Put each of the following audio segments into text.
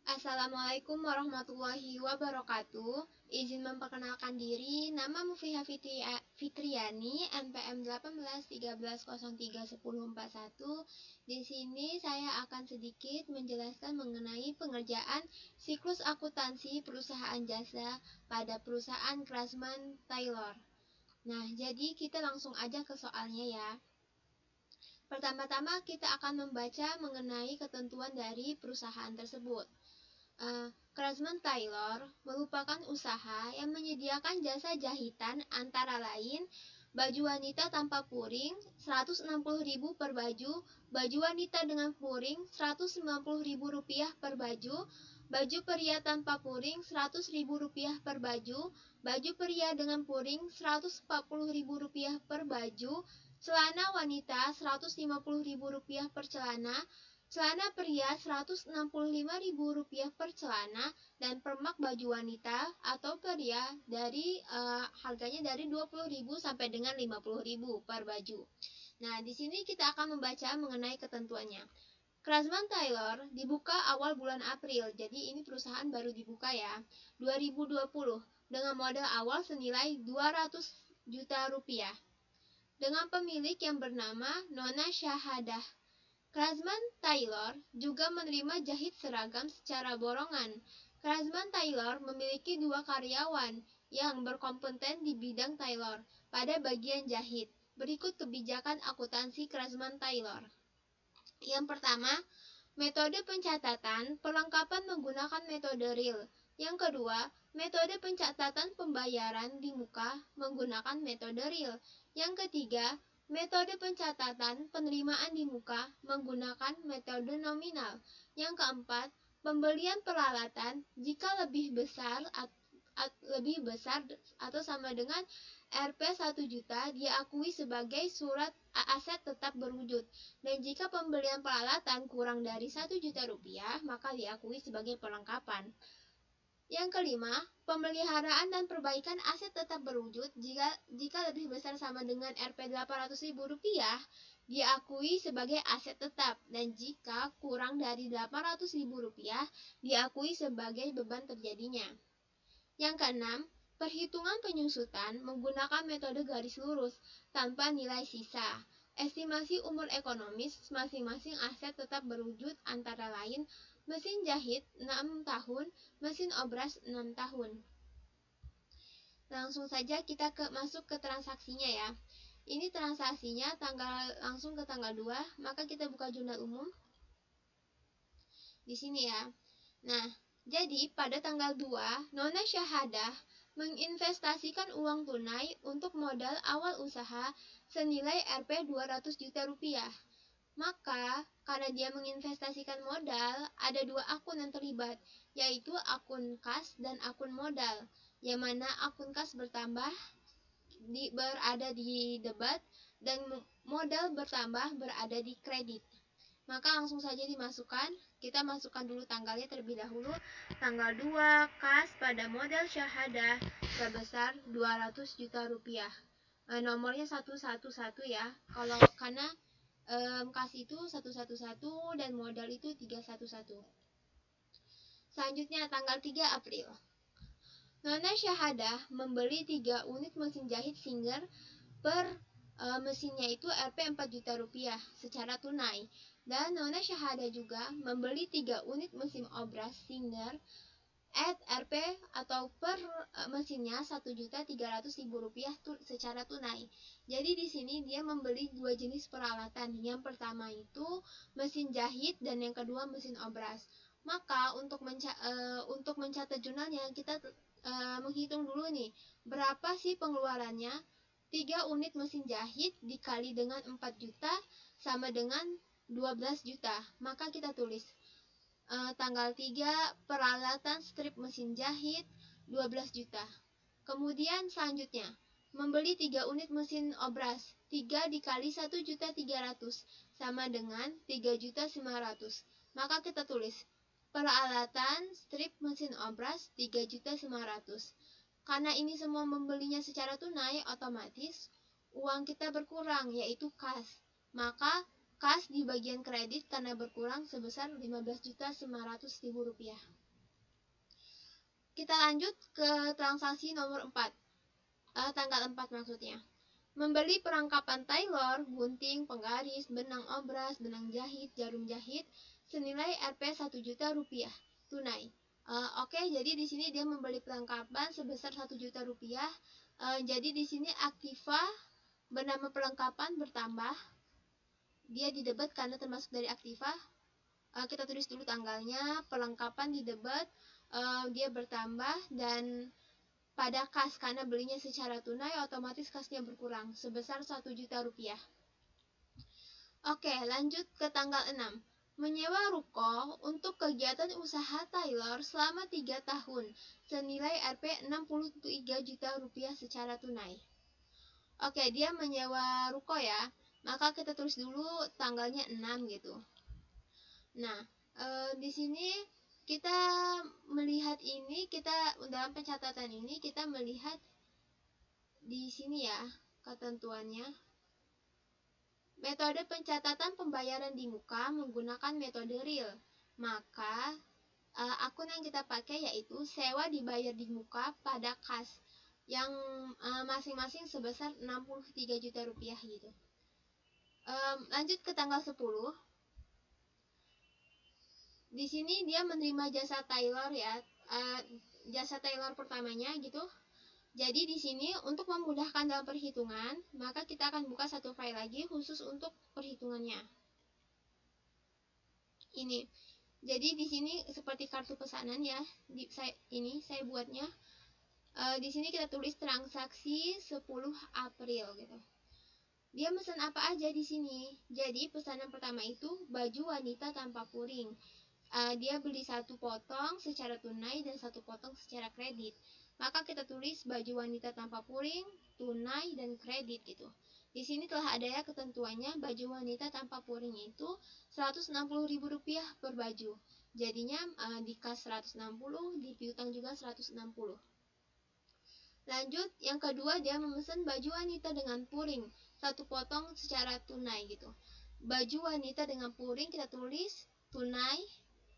Assalamualaikum warahmatullahi wabarakatuh. Izin memperkenalkan diri, nama Mufiha Fitriani, NPM 1813031041. Di sini saya akan sedikit menjelaskan mengenai pengerjaan siklus akuntansi perusahaan jasa pada perusahaan Craftsman Taylor. Nah, jadi kita langsung aja ke soalnya ya. Pertama-tama kita akan membaca mengenai ketentuan dari perusahaan tersebut. Craftsman Taylor merupakan usaha yang menyediakan jasa jahitan antara lain baju wanita tanpa puring Rp160.000 per baju, baju wanita dengan puring Rp190.000 per baju, baju pria tanpa puring Rp100.000 per baju, baju pria dengan puring Rp140.000 per baju, celana wanita Rp150.000 per celana, celana pria Rp165.000 per celana, dan permak baju wanita atau pria harganya dari Rp20.000 sampai dengan Rp50.000 per baju. Nah, di sini kita akan membaca mengenai ketentuannya. Craftsman Taylor dibuka awal bulan April, jadi ini perusahaan baru dibuka ya, 2020 dengan modal awal senilai Rp200 juta dengan pemilik yang bernama Nona Syahadah. Craftsman Taylor juga menerima jahit seragam secara borongan. Craftsman Taylor memiliki 2 karyawan yang berkompeten di bidang tailor pada bagian jahit. Berikut kebijakan akuntansi Craftsman Taylor. Yang pertama, metode pencatatan perlengkapan menggunakan metode real. Yang kedua, metode pencatatan pembayaran di muka menggunakan metode real. Yang ketiga, metode pencatatan penerimaan di muka menggunakan metode nominal. Yang keempat, pembelian peralatan jika lebih besar atau sama dengan Rp 1 juta diakui sebagai surat aset tetap berwujud. Dan jika pembelian peralatan kurang dari Rp 1 juta, maka diakui sebagai perlengkapan. Yang kelima, pemeliharaan dan perbaikan aset tetap berwujud jika lebih besar sama dengan Rp 800.000 diakui sebagai aset tetap, dan jika kurang dari Rp800.000 diakui sebagai beban terjadinya. Yang keenam, perhitungan penyusutan menggunakan metode garis lurus tanpa nilai sisa. Estimasi umur ekonomis masing-masing aset tetap berwujud antara lain mesin jahit 6 tahun, mesin obras 6 tahun. Langsung saja kita masuk ke transaksinya ya. Ini transaksinya langsung ke tanggal 2, maka kita buka jurnal umum. Di sini ya. Nah, jadi pada tanggal 2, Nona Syahadah menginvestasikan uang tunai untuk modal awal usaha senilai Rp 200 juta. Maka, karena dia menginvestasikan modal, ada 2 akun yang terlibat, yaitu akun kas dan akun modal, yang mana akun kas bertambah berada di debit dan modal bertambah berada di kredit. Maka langsung saja dimasukkan. Kita masukkan dulu tanggalnya terlebih dahulu. Tanggal 2, kas pada modal syahadah sebesar Rp200 juta. Nomornya 111 ya. Karena kas itu 111 dan modal itu 311. Selanjutnya tanggal 3 April. Nona Syahadah membeli 3 unit mesin jahit Singer per mesinnya itu Rp 4 juta secara tunai. Dan Nona Syahadah juga membeli 3 unit mesin obras Singer at Rp atau per mesinnya Rp1.300.000 secara tunai. Jadi di sini dia membeli 2 jenis peralatan. Yang pertama itu mesin jahit dan yang kedua mesin obras. Maka untuk mencatat jurnalnya kita menghitung dulu nih, berapa sih pengeluarannya? 3 unit mesin jahit dikali dengan 4 juta sama dengan 12 juta. Maka kita tulis tanggal 3 peralatan strip mesin jahit 12 juta. Kemudian selanjutnya, membeli 3 unit mesin obras 3 dikali 1.300.000 sama dengan 3.500.000. Maka kita tulis peralatan strip mesin obras 3.500.000. Karena ini semua membelinya secara tunai, otomatis uang kita berkurang, yaitu kas. Maka kas di bagian kredit karena berkurang sebesar Rp15.900.000. Kita lanjut ke transaksi nomor 4, tanggal 4 maksudnya. Membeli perlengkapan tailor, gunting, penggaris, benang obras, benang jahit, jarum jahit senilai Rp 1 juta rupiah tunai. Oke, jadi di sini dia membeli perlengkapan sebesar 1 juta rupiah. Jadi di sini aktiva bernama perlengkapan bertambah. Dia didebet karena termasuk dari aktiva. Kita tulis dulu tanggalnya, perlengkapan didebet, dia bertambah, dan pada kas karena belinya secara tunai otomatis kasnya berkurang sebesar 1 juta rupiah. Oke, lanjut ke tanggal 6. Menyewa ruko untuk kegiatan usaha tailor selama 3 tahun senilai Rp 63 juta rupiah secara tunai. Oke, dia menyewa ruko ya. Maka kita tulis dulu tanggalnya 6 gitu. Nah, di sini kita melihat ini, kita dalam pencatatan ini kita melihat di sini ya ketentuannya. Metode pencatatan pembayaran di muka menggunakan metode real. Maka akun yang kita pakai yaitu sewa dibayar di muka pada kas yang masing-masing sebesar 63 juta rupiah gitu. Lanjut ke tanggal 10. Di sini dia menerima jasa tailor ya, jasa tailor pertamanya gitu. Jadi di sini untuk memudahkan dalam perhitungan, maka kita akan buka satu file lagi khusus untuk perhitungannya. Ini. Jadi di sini seperti kartu pesanan ya. Saya buatnya. Di sini kita tulis transaksi 10 April gitu. Dia pesan apa aja di sini? Jadi pesanan pertama itu baju wanita tanpa puring. Dia beli 1 potong secara tunai dan 1 potong secara kredit. Maka kita tulis baju wanita tanpa puring, tunai, dan kredit gitu. Di sini telah ada ya ketentuannya, baju wanita tanpa puring itu Rp160.000 per baju. Jadinya di kas 160, di piutang juga 160. Lanjut, yang kedua dia memesan baju wanita dengan puring, 1 potong secara tunai gitu. Baju wanita dengan puring kita tulis tunai,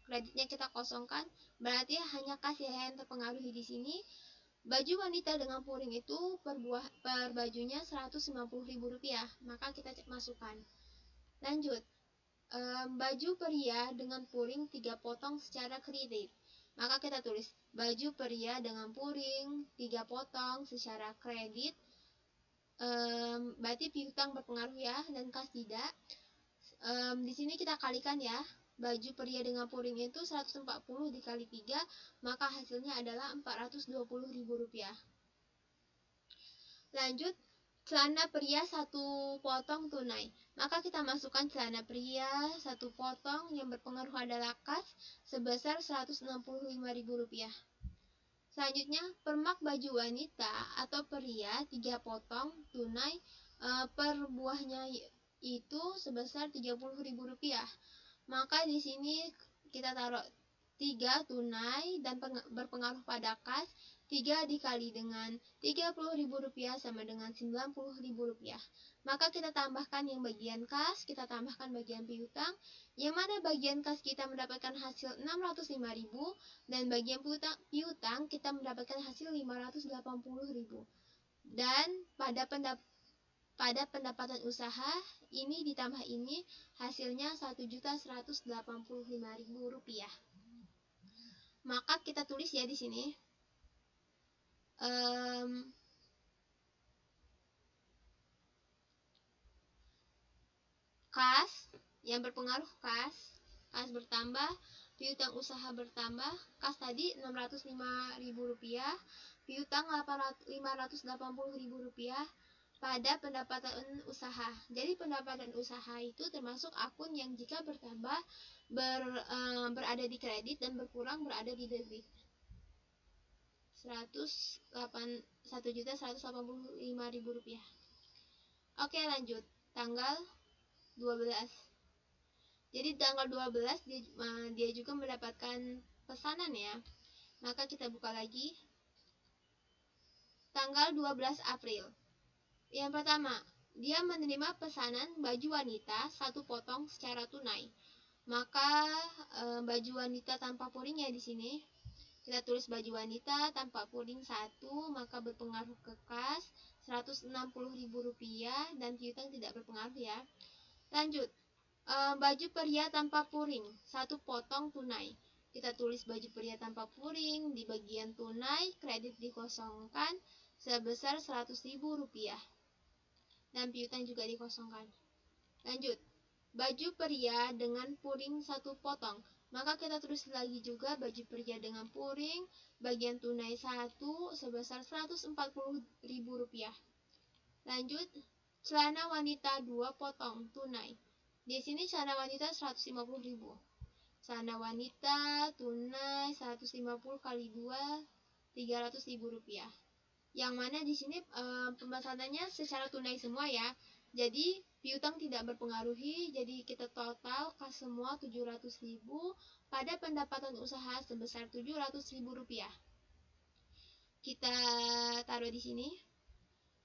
kreditnya kita kosongkan, berarti hanya kas yang terpengaruhi di sini. Baju wanita dengan puring itu per bajunya Rp150.000, maka kita masukkan. Lanjut, baju pria dengan puring 3 potong secara kredit, maka kita tulis baju pria dengan puring 3 potong secara kredit. Berarti piutang berpengaruh ya dan kas tidak. Di sini kita kalikan ya. Baju pria dengan puring itu 140 dikali 3, maka hasilnya adalah Rp420.000. Lanjut, celana pria 1 potong tunai. Maka kita masukkan celana pria 1 potong yang berpengaruh adalah kas sebesar Rp165.000. Selanjutnya, permak baju wanita atau pria 3 potong tunai, per buahnya itu sebesar Rp30.000. Maka di sini kita taruh 3 tunai dan berpengaruh pada kas. 3 dikali dengan Rp30.000 sama dengan Rp90.000. Maka kita tambahkan yang bagian kas, kita tambahkan bagian piutang. Yang mana bagian kas kita mendapatkan hasil Rp605.000 dan bagian piutang kita mendapatkan hasil Rp580.000. Dan pada pendapatan usaha ini ditambah ini hasilnya Rp1.185.000. Maka kita tulis ya di sini. Kas yang berpengaruh kas bertambah, piutang usaha bertambah. Kas tadi Rp605.000, piutang Rp580.000 pada pendapatan usaha. Jadi pendapatan usaha itu termasuk akun yang jika bertambah berada di kredit dan berkurang berada di debit. Rp1.185.000. Oke, lanjut. Tanggal 12. Jadi tanggal 12 dia juga mendapatkan pesanan ya. Maka kita buka lagi. Tanggal 12 April. Yang pertama, dia menerima pesanan baju wanita 1 potong secara tunai. Maka baju wanita tanpa puringnya di sini kita tulis baju wanita tanpa puring 1, maka berpengaruh ke kas Rp160.000 dan piutang tidak berpengaruh ya. Lanjut, baju pria tanpa puring 1 potong tunai. Kita tulis baju pria tanpa puring, di bagian tunai kredit dikosongkan sebesar Rp100.000 dan piutang juga dikosongkan. Lanjut, baju pria dengan puring 1 potong, maka kita tulis lagi juga baju pria dengan puring, bagian tunai 1 sebesar Rp140.000. Lanjut, celana wanita 2 potong tunai. Di sini celana wanita Rp150.000. Celana wanita tunai 150 kali 2 Rp300.000. Yang mana di sini pemesanannya secara tunai semua ya. Jadi piutang tidak berpengaruhi, jadi kita total kas semua Rp700.000 pada pendapatan usaha sebesar Rp700.000. Kita taruh di sini.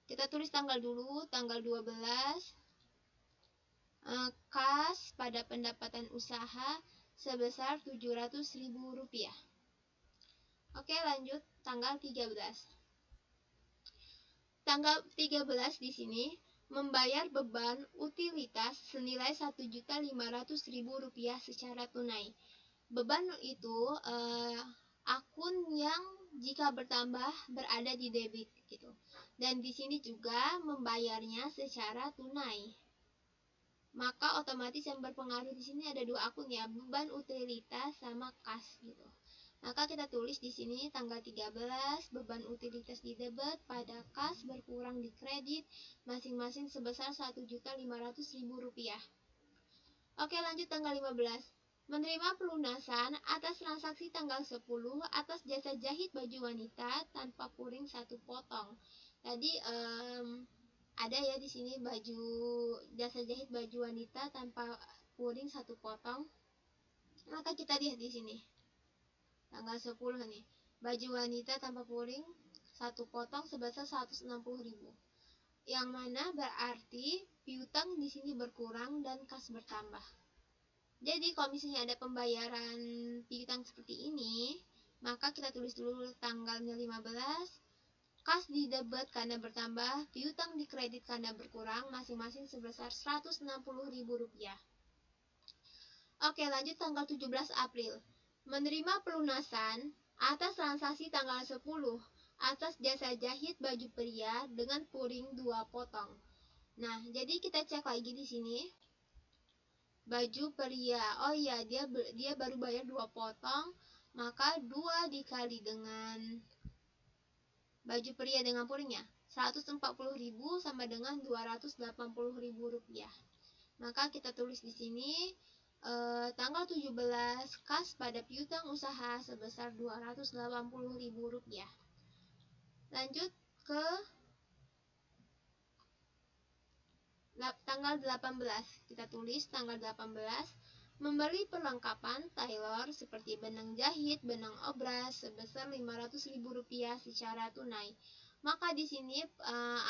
Kita tulis tanggal dulu, tanggal 12. Kas pada pendapatan usaha sebesar Rp700.000. Oke, lanjut tanggal 13. Tanggal 13 di sini membayar beban utilitas senilai Rp1.500.000 secara tunai. Beban itu akun yang jika bertambah berada di debit gitu. Dan di sini juga membayarnya secara tunai. Maka otomatis yang berpengaruh di sini ada 2 akun ya, beban utilitas sama kas gitu. Maka kita tulis di sini tanggal 13 beban utilitas di debit pada kas berkurang di kredit masing-masing sebesar Rp1.500.000. Oke, lanjut tanggal 15. Menerima pelunasan atas transaksi tanggal 10 atas jasa jahit baju wanita tanpa puring 1 potong. Tadi ada ya di sini baju jasa jahit baju wanita tanpa puring 1 potong. Maka kita lihat di sini. Tanggal 10 nih. Baju wanita tanpa puring 1 potong sebesar Rp160.000. Yang mana berarti piutang di sini berkurang dan kas bertambah. Jadi kalau misalnya ada pembayaran piutang seperti ini, maka kita tulis dulu tanggalnya 15. Kas di debit karena bertambah, piutang di kredit karena berkurang, masing-masing sebesar Rp160.000. Oke, lanjut tanggal 17 April. Menerima pelunasan atas transaksi tanggal 10 atas jasa jahit baju pria dengan puring 2 potong. Nah, jadi kita cek lagi di sini. Baju pria, oh iya dia baru bayar 2 potong, maka 2 dikali dengan baju pria dengan puringnya Rp140.000 sama dengan Rp280.000. Maka kita tulis di sini tanggal 17 kas pada piutang usaha sebesar Rp280.000. Lanjut ke tanggal 18. Kita tulis tanggal 18. Membeli perlengkapan tailor seperti benang jahit, benang obras sebesar Rp500.000 secara tunai. Maka di sini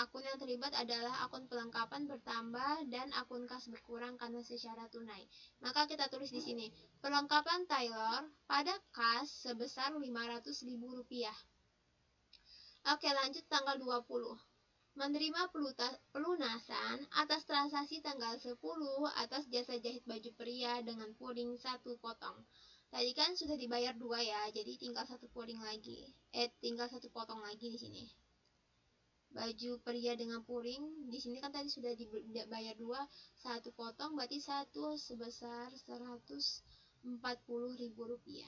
akun yang terlibat adalah akun perlengkapan bertambah dan akun kas berkurang karena secara tunai. Maka kita tulis di sini perlengkapan tailor pada kas sebesar Rp500.000. Oke, lanjut tanggal 20. Menerima pelunasan atas transaksi tanggal 10 atas jasa jahit baju pria dengan puring 1 potong. Tadi kan sudah dibayar 2 ya, jadi tinggal 1 puring lagi. Tinggal 1 potong lagi di sini. Baju pria dengan puring, di sini kan tadi sudah dibayar 2, 1 potong berarti 1 sebesar Rp140.000.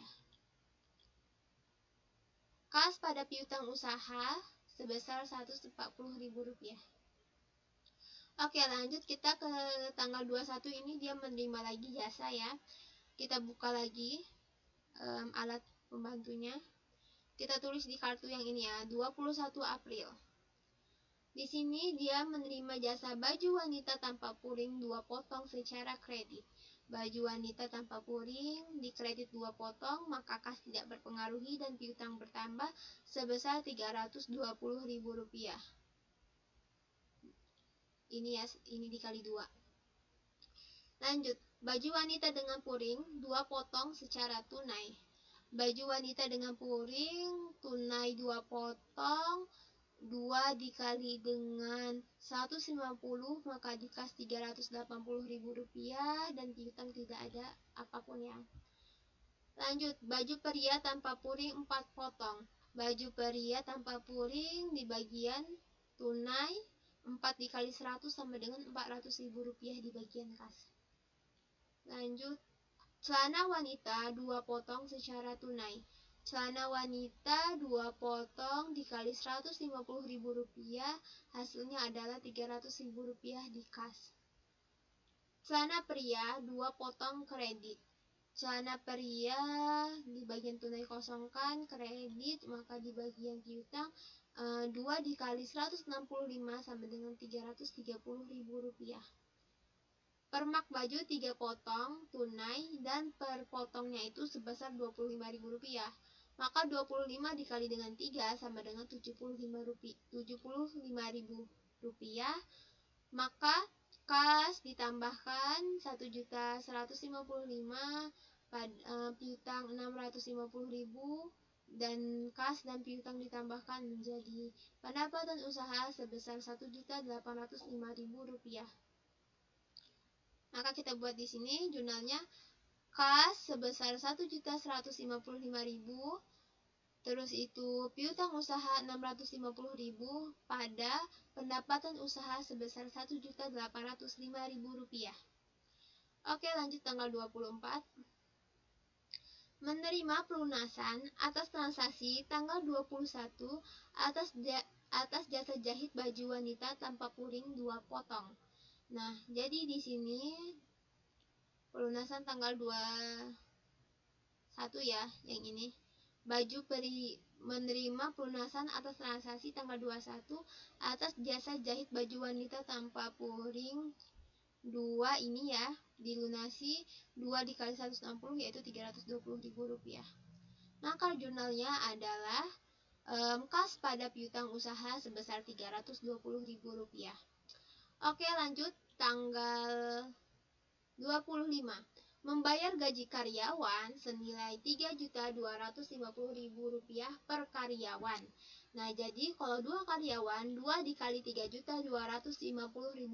Kas pada piutang usaha sebesar Rp140.000. Oke, lanjut kita ke tanggal 21 ini dia menerima lagi jasa ya. Kita buka lagi alat pembantunya. Kita tulis di kartu yang ini ya, 21 April. Di sini dia menerima jasa baju wanita tanpa puring 2 potong secara kredit. Baju wanita tanpa puring di kredit 2 potong, maka kas tidak berpengaruhi dan piutang bertambah sebesar Rp320.000. Ini ya, ini dikali 2. Lanjut, baju wanita dengan puring 2 potong secara tunai. Baju wanita dengan puring tunai 2 potong, 2 dikali dengan 150, maka dikas Rp380.000 dan piutang tidak ada apapun ya. Lanjut, baju pria tanpa puring 4 potong. Baju pria tanpa puring di bagian tunai 4 dikali 100 sama dengan Rp400.000 di bagian kas. Lanjut, celana wanita 2 potong secara tunai. Celana wanita 2 potong dikali Rp150.000, hasilnya adalah Rp300.000 di kas. Celana pria 2 potong kredit. Celana pria di bagian tunai kosongkan kredit, maka di bagian piutang 2 dikali 165 sama dengan Rp330.000. Permak baju 3 potong tunai dan per potongnya itu sebesar Rp25.000. Maka 25 dikali dengan 3 sama dengan Rp75.000. Maka kas ditambahkan 1.155.000, piutang 650.000, dan kas dan piutang ditambahkan menjadi pendapatan usaha sebesar Rp1.805.000. Maka kita buat di sini jurnalnya, kas sebesar Rp1.155.000, terus itu piutang usaha Rp650.000 pada pendapatan usaha sebesar Rp1.805.000. Oke, lanjut tanggal 24. Menerima pelunasan atas transaksi tanggal 21 atas jasa jahit baju wanita tanpa puring 2 potong. Nah, jadi di sini pelunasan tanggal 21 ya, yang ini. Baju menerima pelunasan atas transaksi tanggal 21 atas jasa jahit baju wanita tanpa puring 2 ini ya, dilunasi 2 dikali 160 yaitu Rp320.000. Maka jurnalnya adalah kas pada piutang usaha sebesar Rp320.000. Oke, lanjut tanggal 25. Membayar gaji karyawan senilai Rp3.250.000 per karyawan. Nah, jadi kalau 2 karyawan, 2 dikali Rp3.250.000.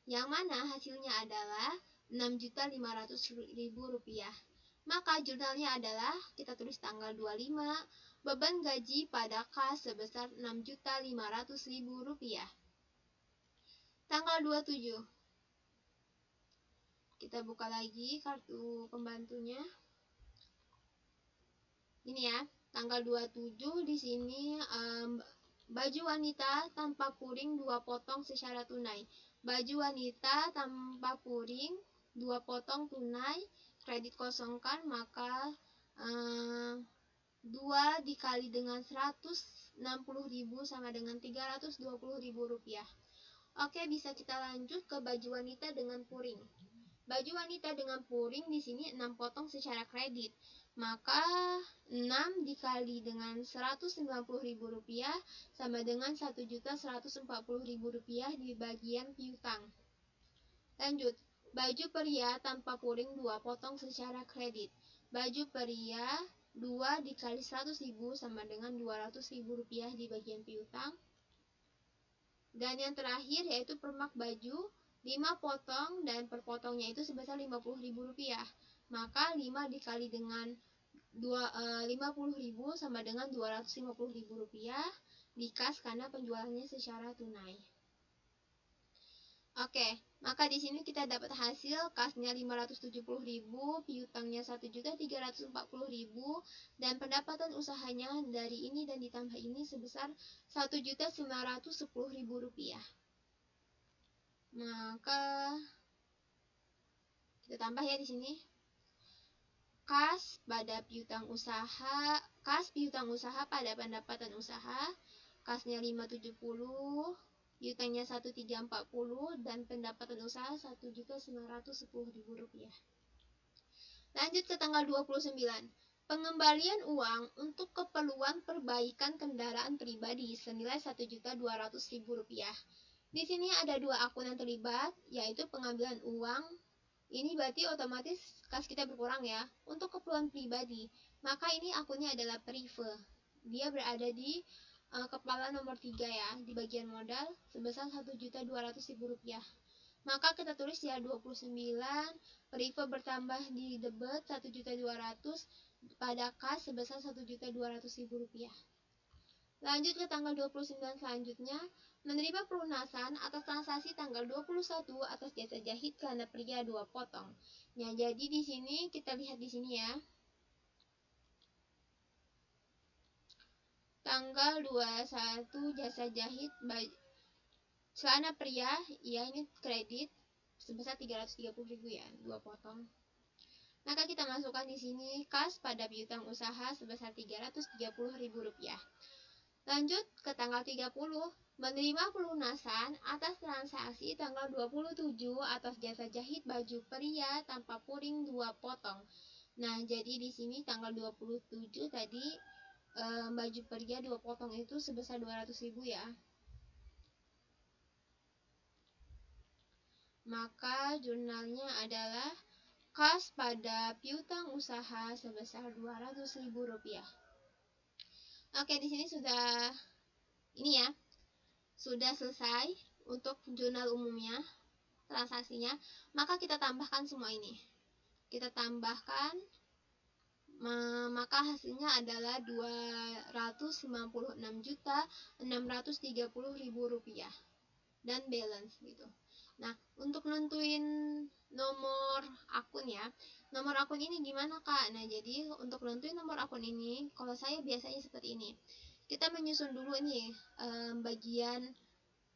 Yang mana hasilnya adalah Rp6.500.000. Maka jurnalnya adalah, kita tulis tanggal 25, beban gaji pada kas sebesar Rp6.500.000. Tanggal 27. Kita buka lagi kartu pembantunya. Ini ya, tanggal 27 di sini baju wanita tanpa puring 2 potong secara tunai. Baju wanita tanpa puring 2 potong tunai, kredit kosongkan, maka 2 dikali dengan 160.000 sama dengan Rp320.000. Oke, bisa kita lanjut ke baju wanita dengan puring. Baju wanita dengan puring di sini 6 potong secara kredit. Maka 6 dikali dengan Rp190.000 sama dengan Rp1.140.000 di bagian piutang. Lanjut, baju pria tanpa puring 2 potong secara kredit. Baju pria 2 dikali 100.000 sama dengan Rp200.000 di bagian piutang. Dan yang terakhir yaitu permak baju 5 potong dan per potongnya itu sebesar Rp50.000. Maka 5 dikali dengan 50.000 sama dengan Rp250.000 di kas karena penjualannya secara tunai. Oke, maka di sini kita dapat hasil kasnya Rp570.000, piutangnya Rp1.340.000, dan pendapatan usahanya dari ini dan ditambah ini sebesar Rp1.910.000. Maka kita tambah ya di sini. Kas piutang usaha pada pendapatan usaha, kasnya 570, piutangnya 1340, dan pendapatan usaha Rp1.910.000. Lanjut ke tanggal 29. Pengembalian uang untuk keperluan perbaikan kendaraan pribadi senilai Rp1.200.000. Di sini ada dua akun yang terlibat, yaitu pengambilan uang. Ini berarti otomatis kas kita berkurang ya. Untuk keperluan pribadi, maka ini akunnya adalah private. Dia berada di kepala nomor 3 ya, di bagian modal sebesar Rp1.200.000. Maka kita tulis ya 29, private bertambah di debit 1.200.000 pada kas sebesar Rp1.200.000. Lanjut ke tanggal 29 selanjutnya, menerima pelunasan atas transaksi tanggal 21 atas jasa jahit celana pria 2 potong. Nah, jadi di sini kita lihat di sini ya. Tanggal 21 jasa jahit celana pria, ya ini kredit sebesar 330.000 ya, 2 potong. Maka kita masukkan di sini kas pada piutang usaha sebesar Rp330.000. Lanjut ke tanggal 30, menerima pelunasan atas transaksi tanggal 27 atas jasa jahit baju pria tanpa puring 2 potong. Nah, jadi di sini tanggal 27 tadi baju pria 2 potong itu sebesar 200.000 ya. Maka jurnalnya adalah kas pada piutang usaha sebesar Rp200.000. Oke, di sini sudah ini ya. Sudah selesai untuk jurnal umumnya, transaksinya. Maka kita tambahkan semua ini. Kita tambahkan, maka hasilnya adalah Rp296.630.000 dan balance gitu. Nah, untuk nentuin nomor akun ya. Nomor akun ini gimana Kak? Nah, jadi untuk nentuin nomor akun ini, kalau saya biasanya seperti ini. Kita menyusun dulu nih bagian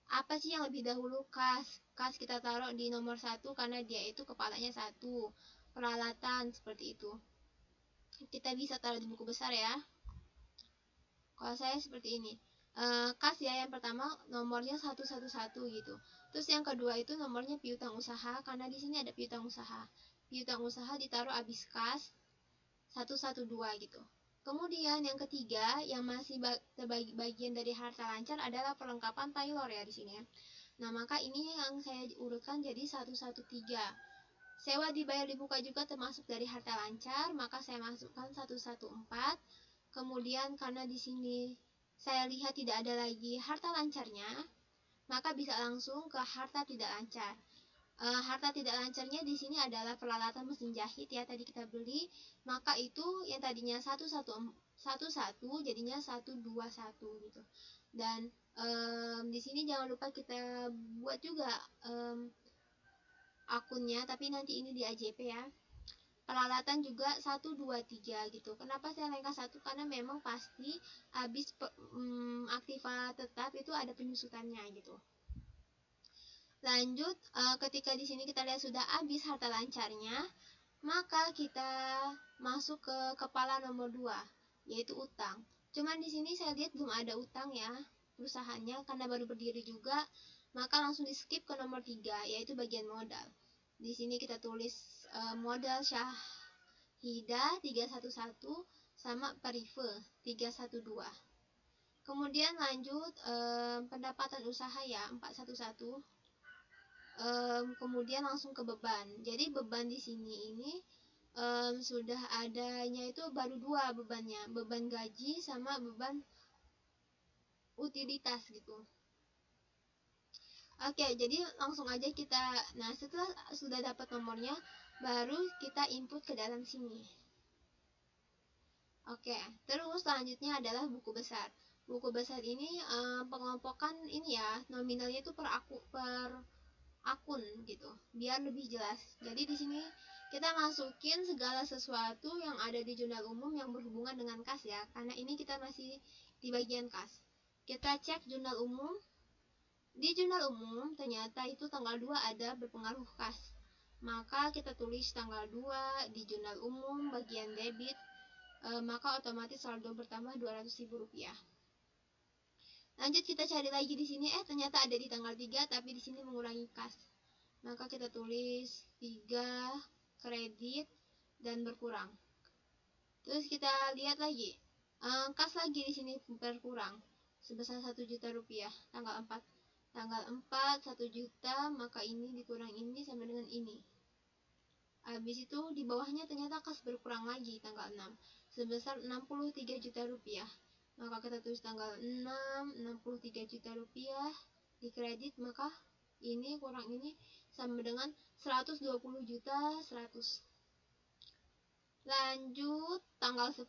apa sih yang lebih dahulu. Kas kita taruh di nomor 1 karena dia itu kepalanya 1. Peralatan seperti itu kita bisa taruh di buku besar ya. Kalau saya seperti ini, kas ya yang pertama nomornya 111 gitu. Terus yang kedua itu nomornya piutang usaha karena di sini ada piutang usaha. Piutang usaha ditaruh abis kas 112 gitu. Kemudian yang ketiga yang masih terbagi bagian dari harta lancar adalah perlengkapan Taylor ya di sini. Nah, maka ini yang saya urutkan jadi 113. Sewa dibayar dibuka juga termasuk dari harta lancar, maka saya masukkan 114. Kemudian karena di sini saya lihat tidak ada lagi harta lancarnya, maka bisa langsung ke harta tidak lancar. Harta tidak lancarnya di sini adalah peralatan mesin jahit ya, tadi kita beli, maka itu yang tadinya 111 jadinya 121 gitu. Dan di sini jangan lupa kita buat juga akunnya, tapi nanti ini di AJP ya. Peralatan juga 123 gitu. Kenapa saya lengkap 1? Karena memang pasti habis aktiva tetap itu ada penyusutannya gitu. Lanjut, ketika di sini kita lihat sudah habis harta lancarnya, maka kita masuk ke kepala nomor 2, yaitu utang. Cuman di sini saya lihat belum ada utang ya perusahaannya karena baru berdiri juga, maka langsung di skip ke nomor 3, yaitu bagian modal. Di sini kita tulis modal Syahida 311 sama Perive 312. Kemudian lanjut pendapatan usaha ya 411. Kemudian langsung ke beban. Jadi beban di sini ini sudah adanya itu baru 2 bebannya, beban gaji sama beban utilitas gitu. Oke, jadi langsung aja kita, nah setelah sudah dapat nomornya, baru kita input ke dalam sini. Oke, terus selanjutnya adalah buku besar. Buku besar ini pengelompokan ini ya, nominalnya itu per akun gitu, biar lebih jelas. Jadi di sini kita masukin segala sesuatu yang ada di jurnal umum yang berhubungan dengan kas ya, karena ini kita masih di bagian kas. Kita cek jurnal umum. Di jurnal umum ternyata itu tanggal 2 ada berpengaruh kas. Maka kita tulis tanggal 2 di jurnal umum bagian debit, maka otomatis saldo bertambah Rp200.000. Lanjut kita cari lagi di sini, ternyata ada di tanggal 3 tapi di sini mengurangi kas. Maka kita tulis 3 kredit dan berkurang. Terus kita lihat lagi, kas lagi di sini berkurang sebesar Rp1 juta tanggal 4. Tanggal 4 1 juta, maka ini dikurang ini sama dengan ini. Habis itu di bawahnya ternyata kas berkurang lagi tanggal 6 sebesar 63 juta rupiah. Maka kita tulis tanggal 6 63 juta rupiah di kredit, maka ini kurang ini sama dengan 120 juta 100. Lanjut tanggal 10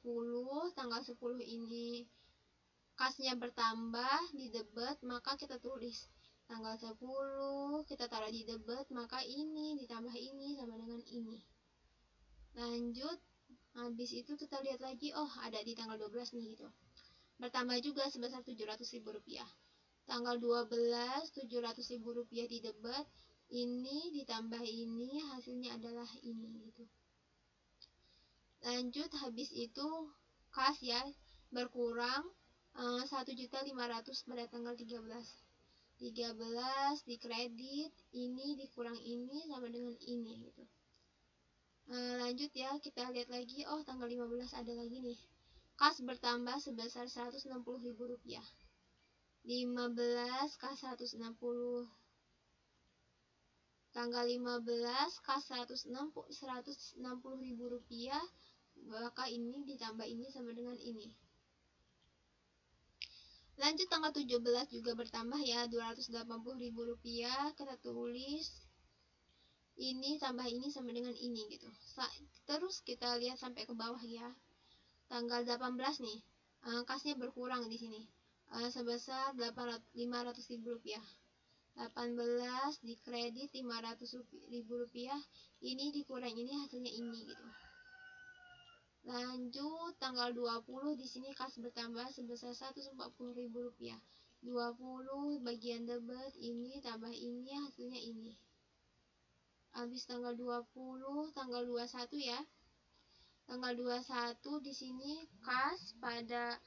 ini kasnya bertambah di debit, maka kita tulis tanggal 10 kita taruh di debit, maka ini ditambah ini sama dengan ini. Lanjut, habis itu kita lihat lagi, oh ada di tanggal 12 nih gitu. Bertambah juga sebesar 700.000 rupiah. Tanggal 12 700.000 rupiah di debit, ini ditambah ini hasilnya adalah ini gitu. Lanjut, habis itu kas ya berkurang 1.500.000 pada tanggal 13 di kredit, ini dikurang ini sama dengan ini gitu. Lanjut ya, kita lihat lagi, oh tanggal 15 ada lagi nih, kas bertambah sebesar 160.000 rupiah. 15 kas 160, tanggal 15 kas 160.000 rupiah, maka ini ditambah ini sama dengan ini. Lanjut tanggal 17 juga bertambah ya, 280.000 rupiah, kita tulis ini tambah ini sama dengan ini gitu. Terus kita lihat sampai ke bawah ya. Tanggal 18 nih, kasnya berkurang di sini sebesar 500.000 rupiah. 18 di kredit 500.000 rupiah, ini dikurang ini hasilnya ini gitu. Lanjut tanggal 20 di sini kas bertambah sebesar 140.000 rupiah. 20 bagian debit, ini tambah ini hasilnya ini. Habis tanggal 20, tanggal 21 ya. Tanggal 21 di sini kas pada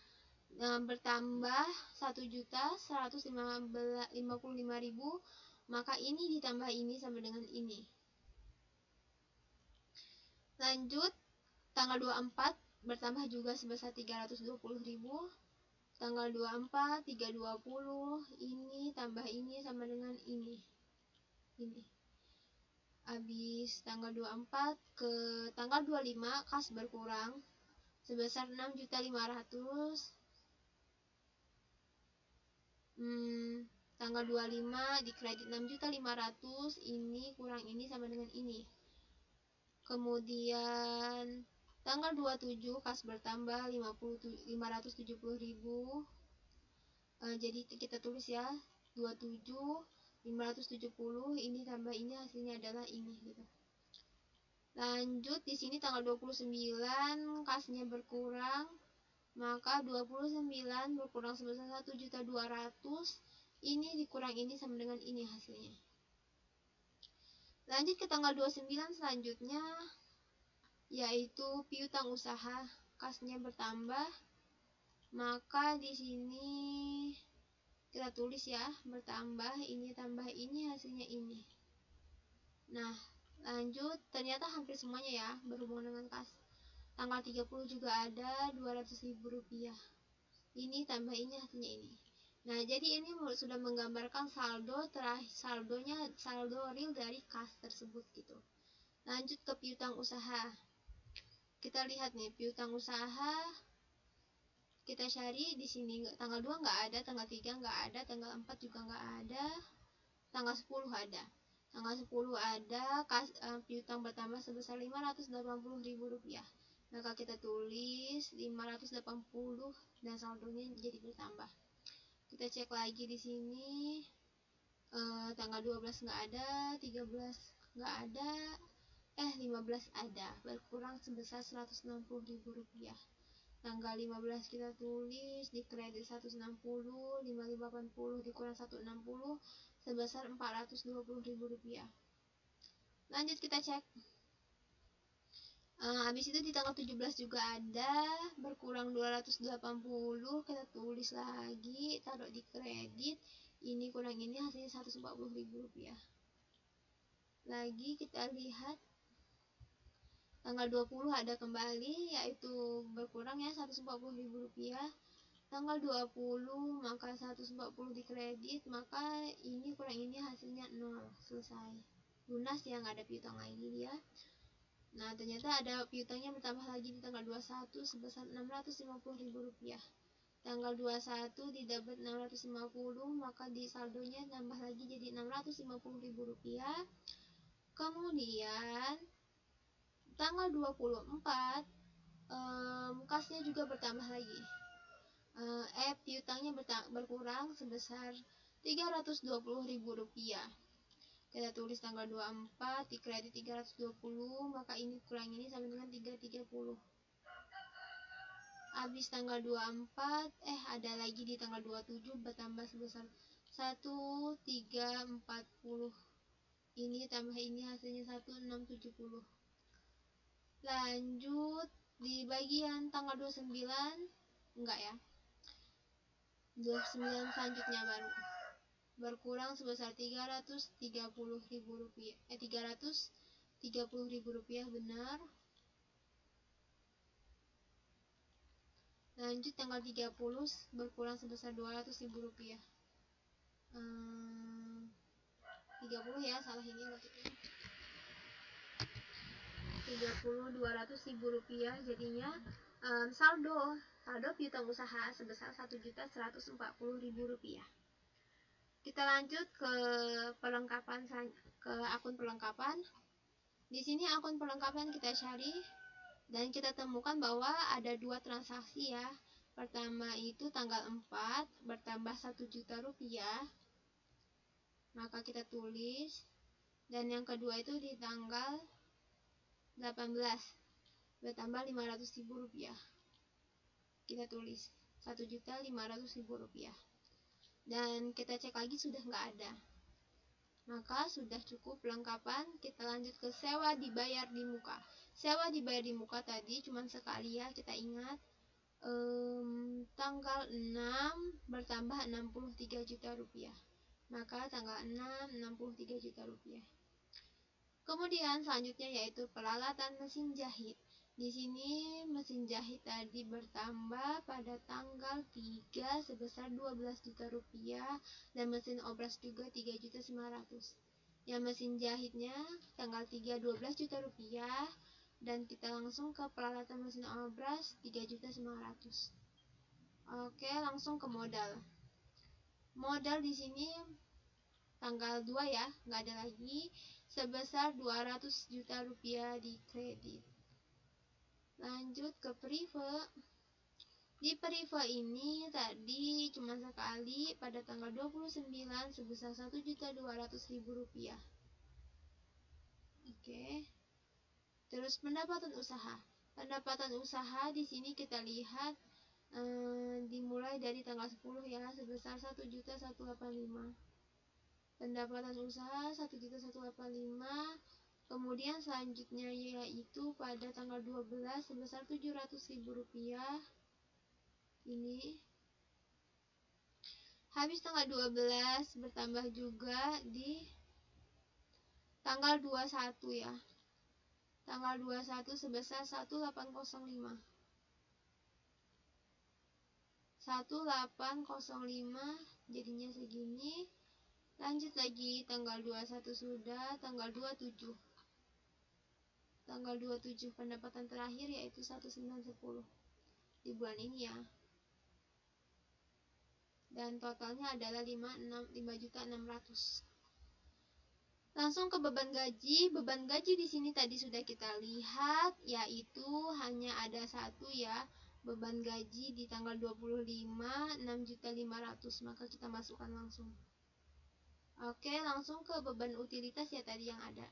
bertambah 1.155.000, maka ini ditambah ini sama dengan ini. Lanjut tanggal 24 bertambah juga sebesar 320.000. Tanggal 24 320, ini tambah ini sama dengan ini. Habis tanggal 24 ke tanggal 25 kas berkurang sebesar 6.500.000. Tanggal 25 di kredit 6.500.000, ini kurang ini sama dengan ini. Kemudian tanggal 27 kas bertambah 570.000. Jadi kita tulis ya 27 570, ini tambah ini hasilnya adalah ini gitu. Lanjut di sini tanggal 29 kasnya berkurang, maka 29 berkurang sebesar 1.200.000, ini dikurang ini sama dengan ini hasilnya. Lanjut ke tanggal 29 selanjutnya, yaitu piutang usaha, kasnya bertambah, maka di sini kita tulis ya bertambah, ini tambah ini hasilnya ini. Nah lanjut, ternyata hampir semuanya ya berhubungan dengan kas. Tanggal 30 juga ada 200.000 rupiah, ini tambah ini hasilnya ini. Nah jadi ini sudah menggambarkan saldo saldo real dari kas tersebut gitu. Lanjut ke piutang usaha. Kita lihat nih piutang usaha, kita cari di sini. Tanggal 2 nggak ada, tanggal 3 nggak ada, tanggal 4 juga nggak ada, tanggal 10 ada. Tanggal 10 ada piutang bertambah sebesar 580.000 rupiah. Maka kita tulis 580 dan saldonya jadi bertambah. Kita cek lagi di sini, tanggal 12 nggak ada, 13 nggak ada, 15 ada, berkurang sebesar 160.000 rupiah. Tanggal 15 kita tulis di kredit 160, 5580 dikurang 160 sebesar 420.000 rupiah. Lanjut kita cek. Habis itu di tanggal 17 juga ada, berkurang 280, kita tulis lagi, taruh di kredit, ini kurang ini hasilnya 140.000 rupiah. Lagi kita lihat tanggal 20 ada kembali, yaitu berkurang ya 140.000 rupiah. tanggal 20 maka 140 dikredit, maka ini kurang ini hasilnya 0. Selesai. Lunas ya, nggak ada piutang lagi dia. Nah, ternyata ada piutangnya bertambah lagi di tanggal 21 sebesar Rp650.000. Tanggal 21 didapat 650, maka di saldonya nambah lagi jadi Rp650.000. Kemudian tanggal 24 kasnya juga bertambah lagi. Piutangnya berkurang sebesar Rp320.000. Kita tulis tanggal 24 dikredit 320, maka ini kurang ini sama dengan 330. Habis tanggal 24 ada lagi di tanggal 27 bertambah sebesar 1340. Ini tambah ini hasilnya 1670. Lanjut di bagian tanggal 29, enggak ya, 29 selanjutnya baru berkurang sebesar Rp330.000. Rp330.000 benar. Lanjut tanggal 30 berkurang sebesar Rp200.000. 30 ya, salah ini maksudnya. 30 Rp200.000 jadinya saldo piutang usaha sebesar Rp1.140.000. Kita lanjut ke akun perlengkapan. Di sini akun perlengkapan kita cari dan kita temukan bahwa ada 2 transaksi ya. Pertama itu tanggal 4 bertambah Rp1.000.000, maka kita tulis. Dan yang kedua itu di tanggal 18 bertambah Rp500.000, kita tulis Rp1.500.000. Dan kita cek lagi sudah nggak ada, maka sudah cukup perlengkapan. Kita lanjut ke sewa dibayar di muka. Sewa dibayar di muka tadi cuma sekali ya, kita ingat. Tanggal 6 bertambah Rp63.000.000, maka tanggal 6 Rp63.000.000. Kemudian selanjutnya yaitu peralatan mesin jahit. Di sini mesin jahit tadi bertambah pada tanggal 3 sebesar Rp12.000.000 dan mesin obras juga Rp3.900.000. Yang mesin jahitnya tanggal 3 Rp12.000.000 dan kita langsung ke peralatan mesin obras Rp3.900.000. Oke, langsung ke modal. Modal di sini tanggal 2 ya, nggak ada lagi, sebesar Rp200.000.000 di kredit. Lanjut ke prive. Di prive ini tadi cuma sekali pada tanggal 29 sebesar Rp1.200.000. Oke. Terus pendapatan usaha. Pendapatan usaha di sini kita lihat dimulai dari tanggal 10 ya, sebesar Rp1.185. Pendapatan usaha Rp1.185. Kemudian selanjutnya yaitu pada tanggal 12 sebesar Rp700.000. Ini habis tanggal 12 bertambah juga di tanggal 21 ya. Tanggal 21 sebesar 1805. 1805 jadinya segini. Lanjut lagi tanggal 21 sudah, tanggal 27. Tanggal 27 pendapatan terakhir yaitu 1910 di bulan ini ya. Dan totalnya adalah 5.600.000. Langsung ke beban gaji. Beban gaji di sini tadi sudah kita lihat, yaitu hanya ada satu ya. Beban gaji di tanggal 25 6.500.000, maka kita masukkan langsung. Oke, langsung ke beban utilitas ya tadi yang ada.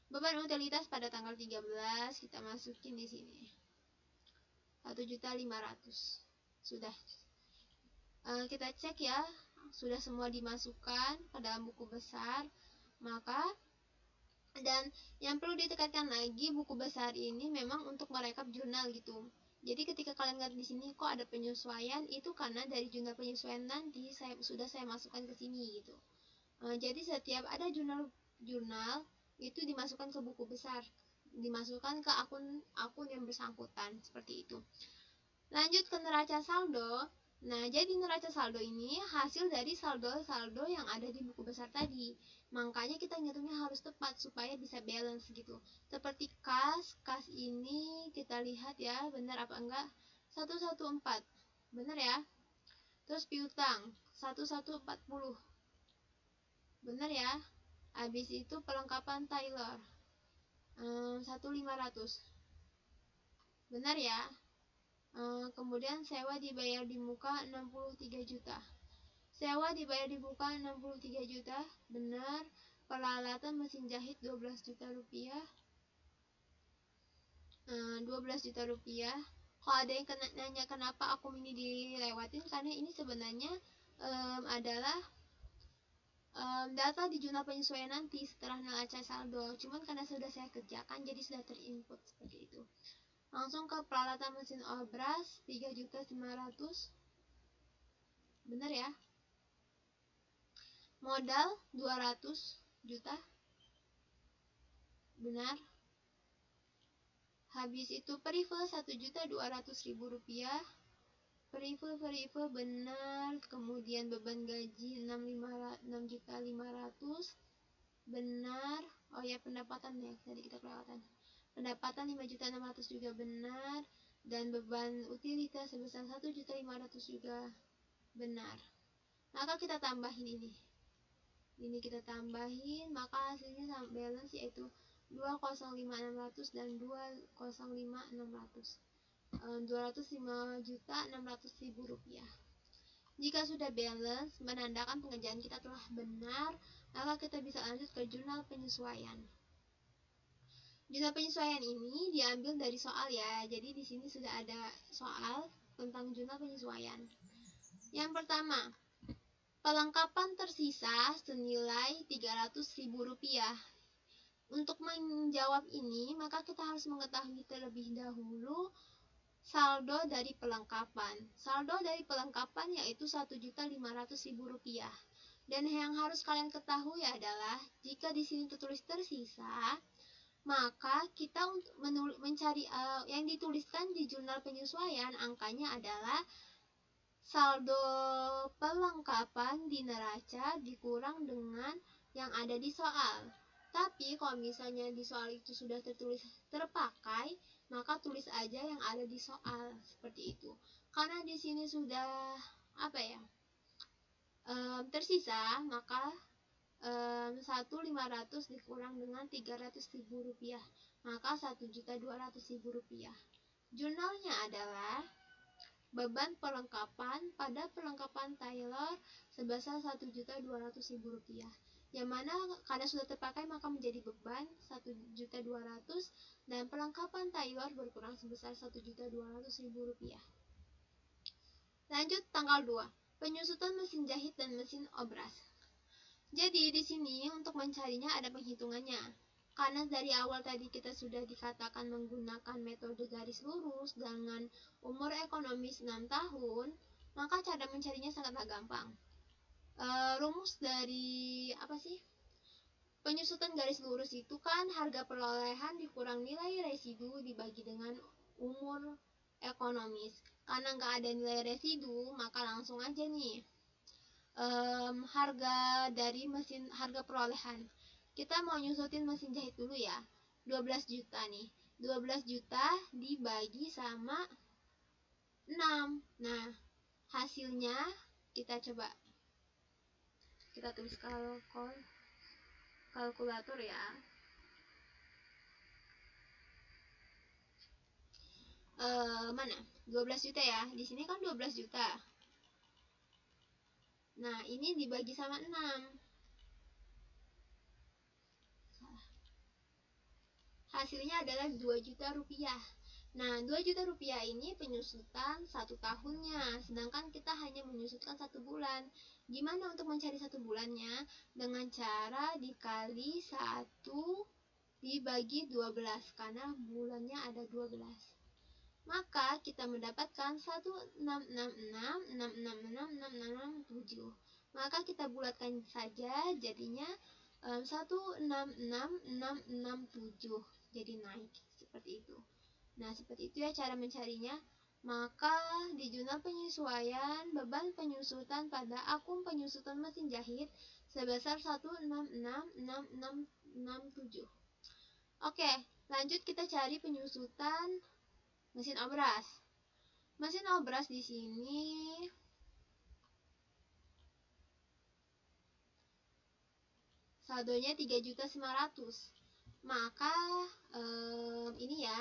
Beban utilitas pada tanggal 13 kita masukin di sini. 1.500.000. Sudah. Kita cek ya, sudah semua dimasukkan ke dalam buku besar. Maka dan yang perlu ditekankan lagi, buku besar ini memang untuk merekap jurnal gitu. Jadi ketika kalian lihat di sini kok ada penyesuaian, itu karena dari jurnal penyesuaian nanti sudah saya masukkan ke sini gitu. Jadi setiap ada jurnal itu dimasukkan ke buku besar. dimasukkan ke akun yang bersangkutan, seperti itu. Lanjut ke neraca saldo. Nah, jadi neraca saldo ini hasil dari saldo-saldo yang ada di buku besar tadi. Makanya kita ngitungnya harus tepat supaya bisa balance gitu. Seperti kas ini kita lihat ya, benar apa enggak? 114. Benar ya? Terus piutang 1140. Benar ya? Habis itu pelengkapan Taylor 1500. Benar ya? Kemudian sewa dibayar di muka 63 juta. Sewa dibayar di muka 63 juta, benar. Peralatan mesin jahit 12 juta rupiah. 12 juta rupiah. Kalau ada yang nanya kenapa aku ini dilewatin, karena ini sebenarnya adalah data di jurnal penyesuaian nanti setelah neraca saldo. Cuman karena sudah saya kerjakan, jadi sudah terinput seperti itu. Langsung ke peralatan mesin obras 3.500. Benar ya? Modal 200 juta. Benar. Habis itu perive 1.200.000 rupiah. Perive benar. Kemudian beban gaji 6.500.000. Benar. Oh ya, pendapatan ya, tadi kita kelewatan. Pendapatan 5.600.000 juga benar. Dan beban utilitas sebesar 1.500.000 juga benar. Maka kita tambahin ini. Ini kita tambahin, maka hasilnya sama balance yaitu 205.600 dan 205.600. 205.600.000 rupiah. Jika sudah balance, menandakan pengerjaan kita telah benar, maka kita bisa lanjut ke jurnal penyesuaian. Jurnal penyesuaian ini diambil dari soal ya. Jadi di sini sudah ada soal tentang jurnal penyesuaian. Yang pertama, pelengkapan tersisa senilai 300.000 rupiah. Untuk menjawab ini, maka kita harus mengetahui terlebih dahulu saldo dari pelengkapan. Saldo dari pelengkapan yaitu 1.500.000 rupiah. Dan yang harus kalian ketahui adalah jika di sini tertulis tersisa, maka kita untuk mencari yang dituliskan di jurnal penyesuaian, angkanya adalah saldo pelengkapan di neraca dikurang dengan yang ada di soal. Tapi kalau misalnya di soal itu sudah tertulis terpakai, maka tulis aja yang ada di soal, seperti itu. Karena di sini sudah tersisa, maka 1.500 dikurang dengan 300.000 rupiah, maka 1.200.000 rupiah. Jurnalnya adalah beban perlengkapan pada perlengkapan Taylor sebesar 1.200.000 rupiah. Yang mana karena sudah terpakai maka menjadi beban 1.200.000 dan perlengkapan Taylor berkurang sebesar 1.200.000 rupiah. Lanjut tanggal 2, penyusutan mesin jahit dan mesin obras. Jadi di sini untuk mencarinya ada penghitungannya. Karena dari awal tadi kita sudah dikatakan menggunakan metode garis lurus dengan umur ekonomis 6 tahun, maka cara mencarinya sangatlah gampang. Rumus dari penyusutan garis lurus itu kan harga perolehan dikurang nilai residu dibagi dengan umur ekonomis. Karena nggak ada nilai residu, maka langsung aja nih. Harga perolehan. Kita mau nyusutin mesin jahit dulu ya. 12 juta nih. 12 juta dibagi sama 6. Nah, hasilnya kita coba. Kita tulis kalkulator ya. Mana? 12 juta ya. Di sini kan 12 juta. Nah, ini dibagi sama 6. Hasilnya adalah 2 juta rupiah. Nah, 2 juta rupiah ini penyusutan 1 tahunnya, sedangkan kita hanya menyusutkan 1 bulan. Gimana untuk mencari 1 bulannya? Dengan cara dikali 1 dibagi 12, karena bulannya ada 12. Maka kita mendapatkan 1666666667. Maka kita bulatkan saja, jadinya 166667. jadi naik seperti itu. Nah, seperti itu ya cara mencarinya. Maka di jurnal penyesuaian beban penyusutan pada akun penyusutan mesin jahit sebesar 1666667. Oke, lanjut kita cari penyusutan mesin obras. Mesin obras di sini saldonya 3.900.000. Maka ini ya,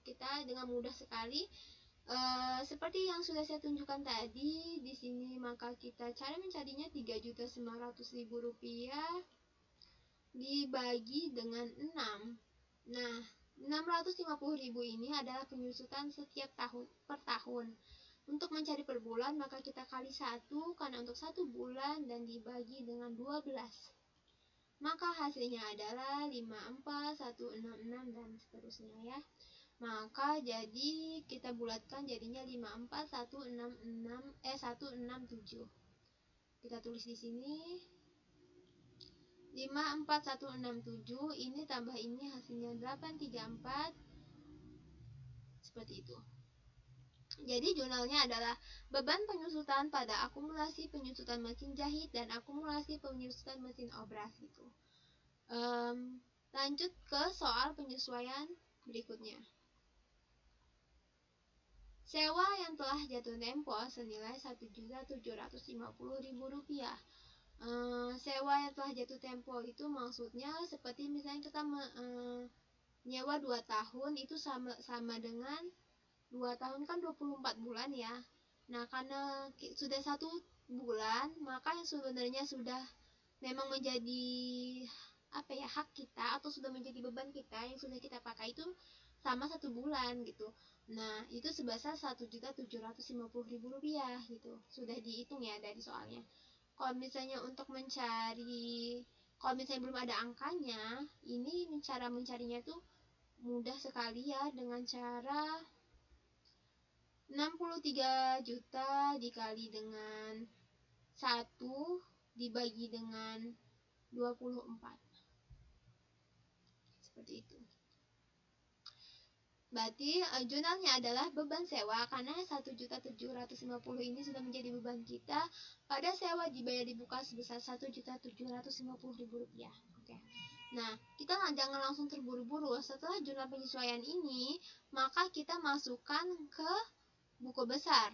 kita dengan mudah sekali seperti yang sudah saya tunjukkan tadi di sini, maka kita cara mencarinya 3.900.000 rupiah dibagi dengan 6. Nah, 650.000 ini adalah penyusutan setiap tahun per tahun. Untuk mencari per bulan, maka kita kali 1 karena untuk 1 bulan dan dibagi dengan 12. Maka hasilnya adalah 54, 166 dan seterusnya ya. Maka jadi kita bulatkan jadinya 167. Kita tulis di sini 54167, ini tambah ini hasilnya 834. Seperti itu. Jadi jurnalnya adalah beban penyusutan pada akumulasi penyusutan mesin jahit dan akumulasi penyusutan mesin obras gitu. Lanjut ke soal penyesuaian berikutnya. Sewa yang telah jatuh tempo senilai Rp1.750.000. Sewa yang telah jatuh tempo itu maksudnya seperti misalnya kita nyewa 2 tahun itu sama dengan 2 tahun kan 24 bulan ya. Nah, karena sudah 1 bulan, maka yang sebenarnya sudah memang menjadi hak kita atau sudah menjadi beban kita yang sudah kita pakai itu sama 1 bulan gitu. Nah, itu sebesar Rp1.750.000 gitu. Sudah dihitung ya dari soalnya. Kalau misalnya untuk mencari, kalau misalnya belum ada angkanya, ini cara mencarinya tuh mudah sekali ya, dengan cara 63 juta dikali dengan 1 dibagi dengan 24. Seperti itu. Berarti jurnalnya adalah beban sewa karena 1.750.000 ini sudah menjadi beban kita pada sewa dibayar di buka sebesar Rp1.750.000. Oke. Nah, kita jangan langsung terburu-buru. Setelah jurnal penyesuaian ini, maka kita masukkan ke buku besar.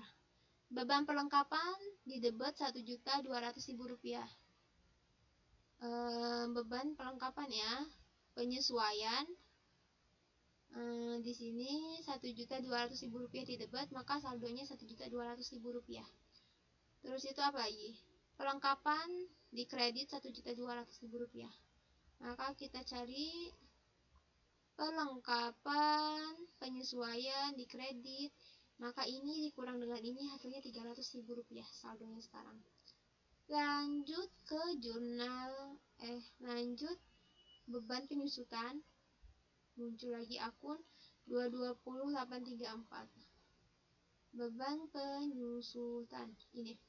Beban perlengkapan di debit Rp1.200.000. Beban perlengkapan ya, penyesuaian. Di sini Rp1.200.000 di debit, maka saldonya Rp1.200.000. Terus itu apa lagi? Perlengkapan di kredit Rp1.200.000. Maka kita cari perlengkapan penyesuaian di kredit. Maka ini dikurang dengan ini hasilnya Rp300.000 saldonya sekarang. Lanjut ke lanjut beban penyusutan. Muncul lagi akun 220834. Beban penyusutan ini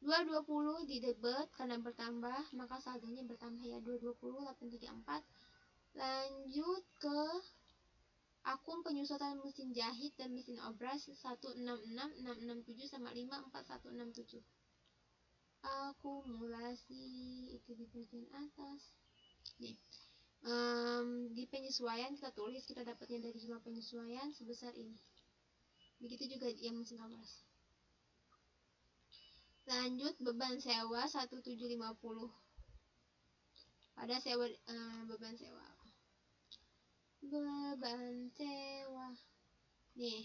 220 di debit karena bertambah, maka saldonya bertambah ya 220834. Lanjut ke akun penyusutan mesin jahit dan mesin obras 1666667 sama 54167. Akumulasi itu di bagian atas. Nih. Di penyesuaian kita tulis kita dapatnya dari jumlah penyesuaian sebesar ini. Begitu juga yang mesin obras. Lanjut beban sewa 1.750. Pada sewa beban sewa. Nih.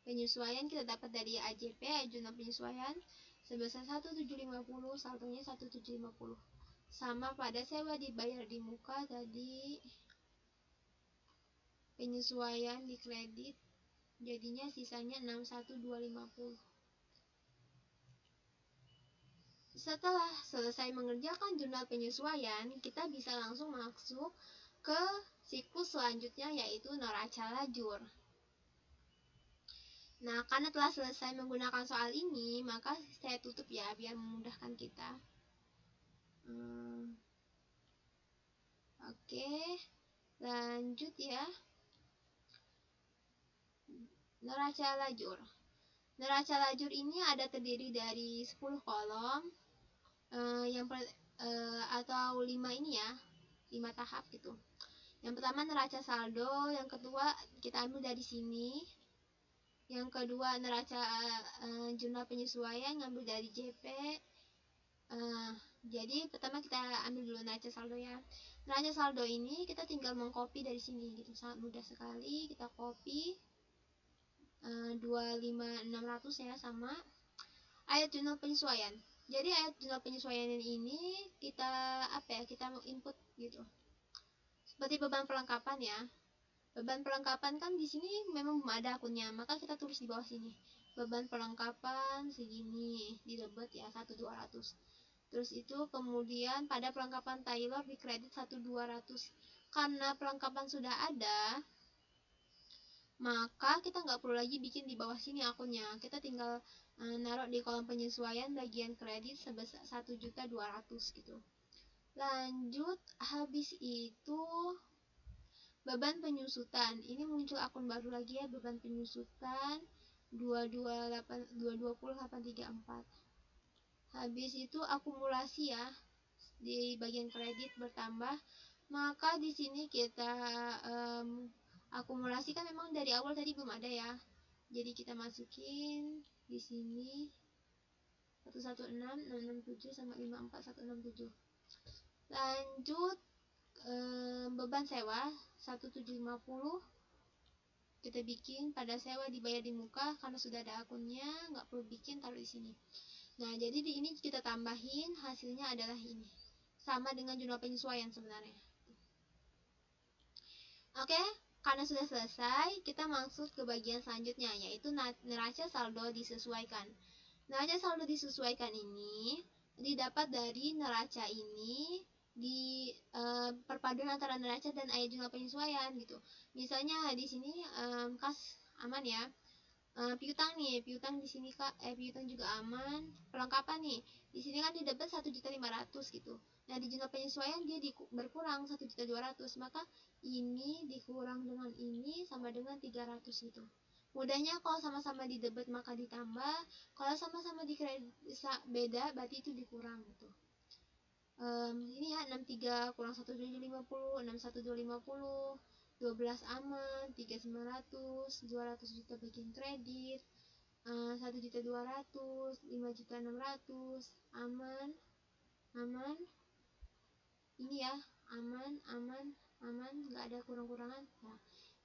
Penyesuaian kita dapat dari AJP, jurnal penyesuaian sebesar 1.750, saldonya 1.750. Sama pada sewa dibayar di muka tadi, penyesuaian di kredit jadinya sisanya 61.250. Setelah selesai mengerjakan jurnal penyesuaian, kita bisa langsung masuk ke siklus selanjutnya, yaitu neraca lajur. Nah, karena telah selesai menggunakan soal ini, maka saya tutup ya biar memudahkan kita. Oke. Lanjut ya, neraca lajur. Neraca lajur ini ada terdiri dari 10 kolom, atau 5 ini ya, 5 tahap gitu. Yang pertama neraca saldo, yang kedua kita ambil dari sini. Yang kedua neraca jurnal penyesuaian, ngambil dari JP. Jadi pertama kita ambil dulu neraca saldo ya. Neraca saldo ini kita tinggal mengcopy dari sini gitu, sangat mudah sekali. Kita copy 25600 ya, sama ayat jurnal penyesuaian. Jadi ayat jurnal penyesuaian ini kita kita mau input gitu. Seperti beban perlengkapan ya. Beban perlengkapan kan di sini memang belum ada akunnya, maka kita tulis di bawah sini. Beban perlengkapan segini, didebet ya 1200. Terus itu kemudian pada perlengkapan Taylor di kredit 1200. Karena perlengkapan sudah ada, maka kita nggak perlu lagi bikin di bawah sini akunnya. Kita tinggal naruh di kolom penyesuaian bagian kredit sebesar 1.200.000 gitu. Lanjut, habis itu beban penyusutan. Ini muncul akun baru lagi ya, beban penyusutan 220.834. Habis itu akumulasi ya, di bagian kredit bertambah. Maka di sini kita akumulasi kan memang dari awal tadi belum ada ya. Jadi kita masukin di sini 116.667 sama 54167. Lanjut, beban sewa 1750 kita bikin pada sewa dibayar di muka, karena sudah ada akunnya nggak perlu bikin, taruh di sini. Nah jadi di ini kita tambahin, hasilnya adalah ini, sama dengan jurnal penyesuaian sebenarnya. Oke, karena sudah selesai, kita masuk ke bagian selanjutnya, yaitu neraca saldo disesuaikan. Neraca saldo disesuaikan ini didapat dari neraca ini di perpaduan antara neraca dan ayat jurnal penyesuaian gitu. Misalnya di sini kas aman ya. Piutang nih, piutang di sini Kak, piutang juga aman. Perlengkapan nih, di sini kan didapat 1.500.000 gitu. Nah, di jurnal penyesuaian dia berkurang 1.200.000, maka ini dikurang dengan ini sama dengan 300 gitu. Mudahnya kalau sama-sama di debit maka ditambah, kalau sama-sama di kredit beda berarti itu dikurang gitu. Ini ya 63 kurang 1.750, 61.250, 12 aman, 3.900, 200 juta bagian kredit, 1.200.000, 5.600.000, aman, aman. Ini ya, aman, nggak ada kurang-kurangan. Nah,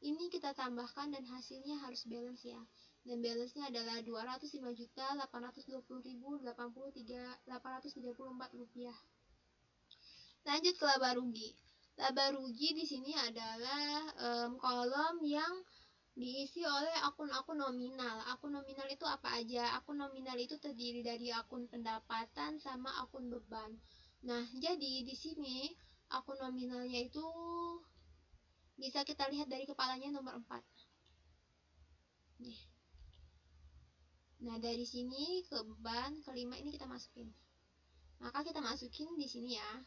ini kita tambahkan dan hasilnya harus balance ya. Dan balance-nya adalah 205.820.834 rupiah. Lanjut ke laba rugi. Laba rugi di sini adalah kolom yang diisi oleh akun-akun nominal. Akun nominal itu apa aja? Akun nominal itu terdiri dari akun pendapatan sama akun beban. Nah, jadi di sini akun nominalnya itu bisa kita lihat dari kepalanya nomor 4. Nih. Nah, dari sini ke beban kelima ini kita masukin. Maka kita masukin di sini ya.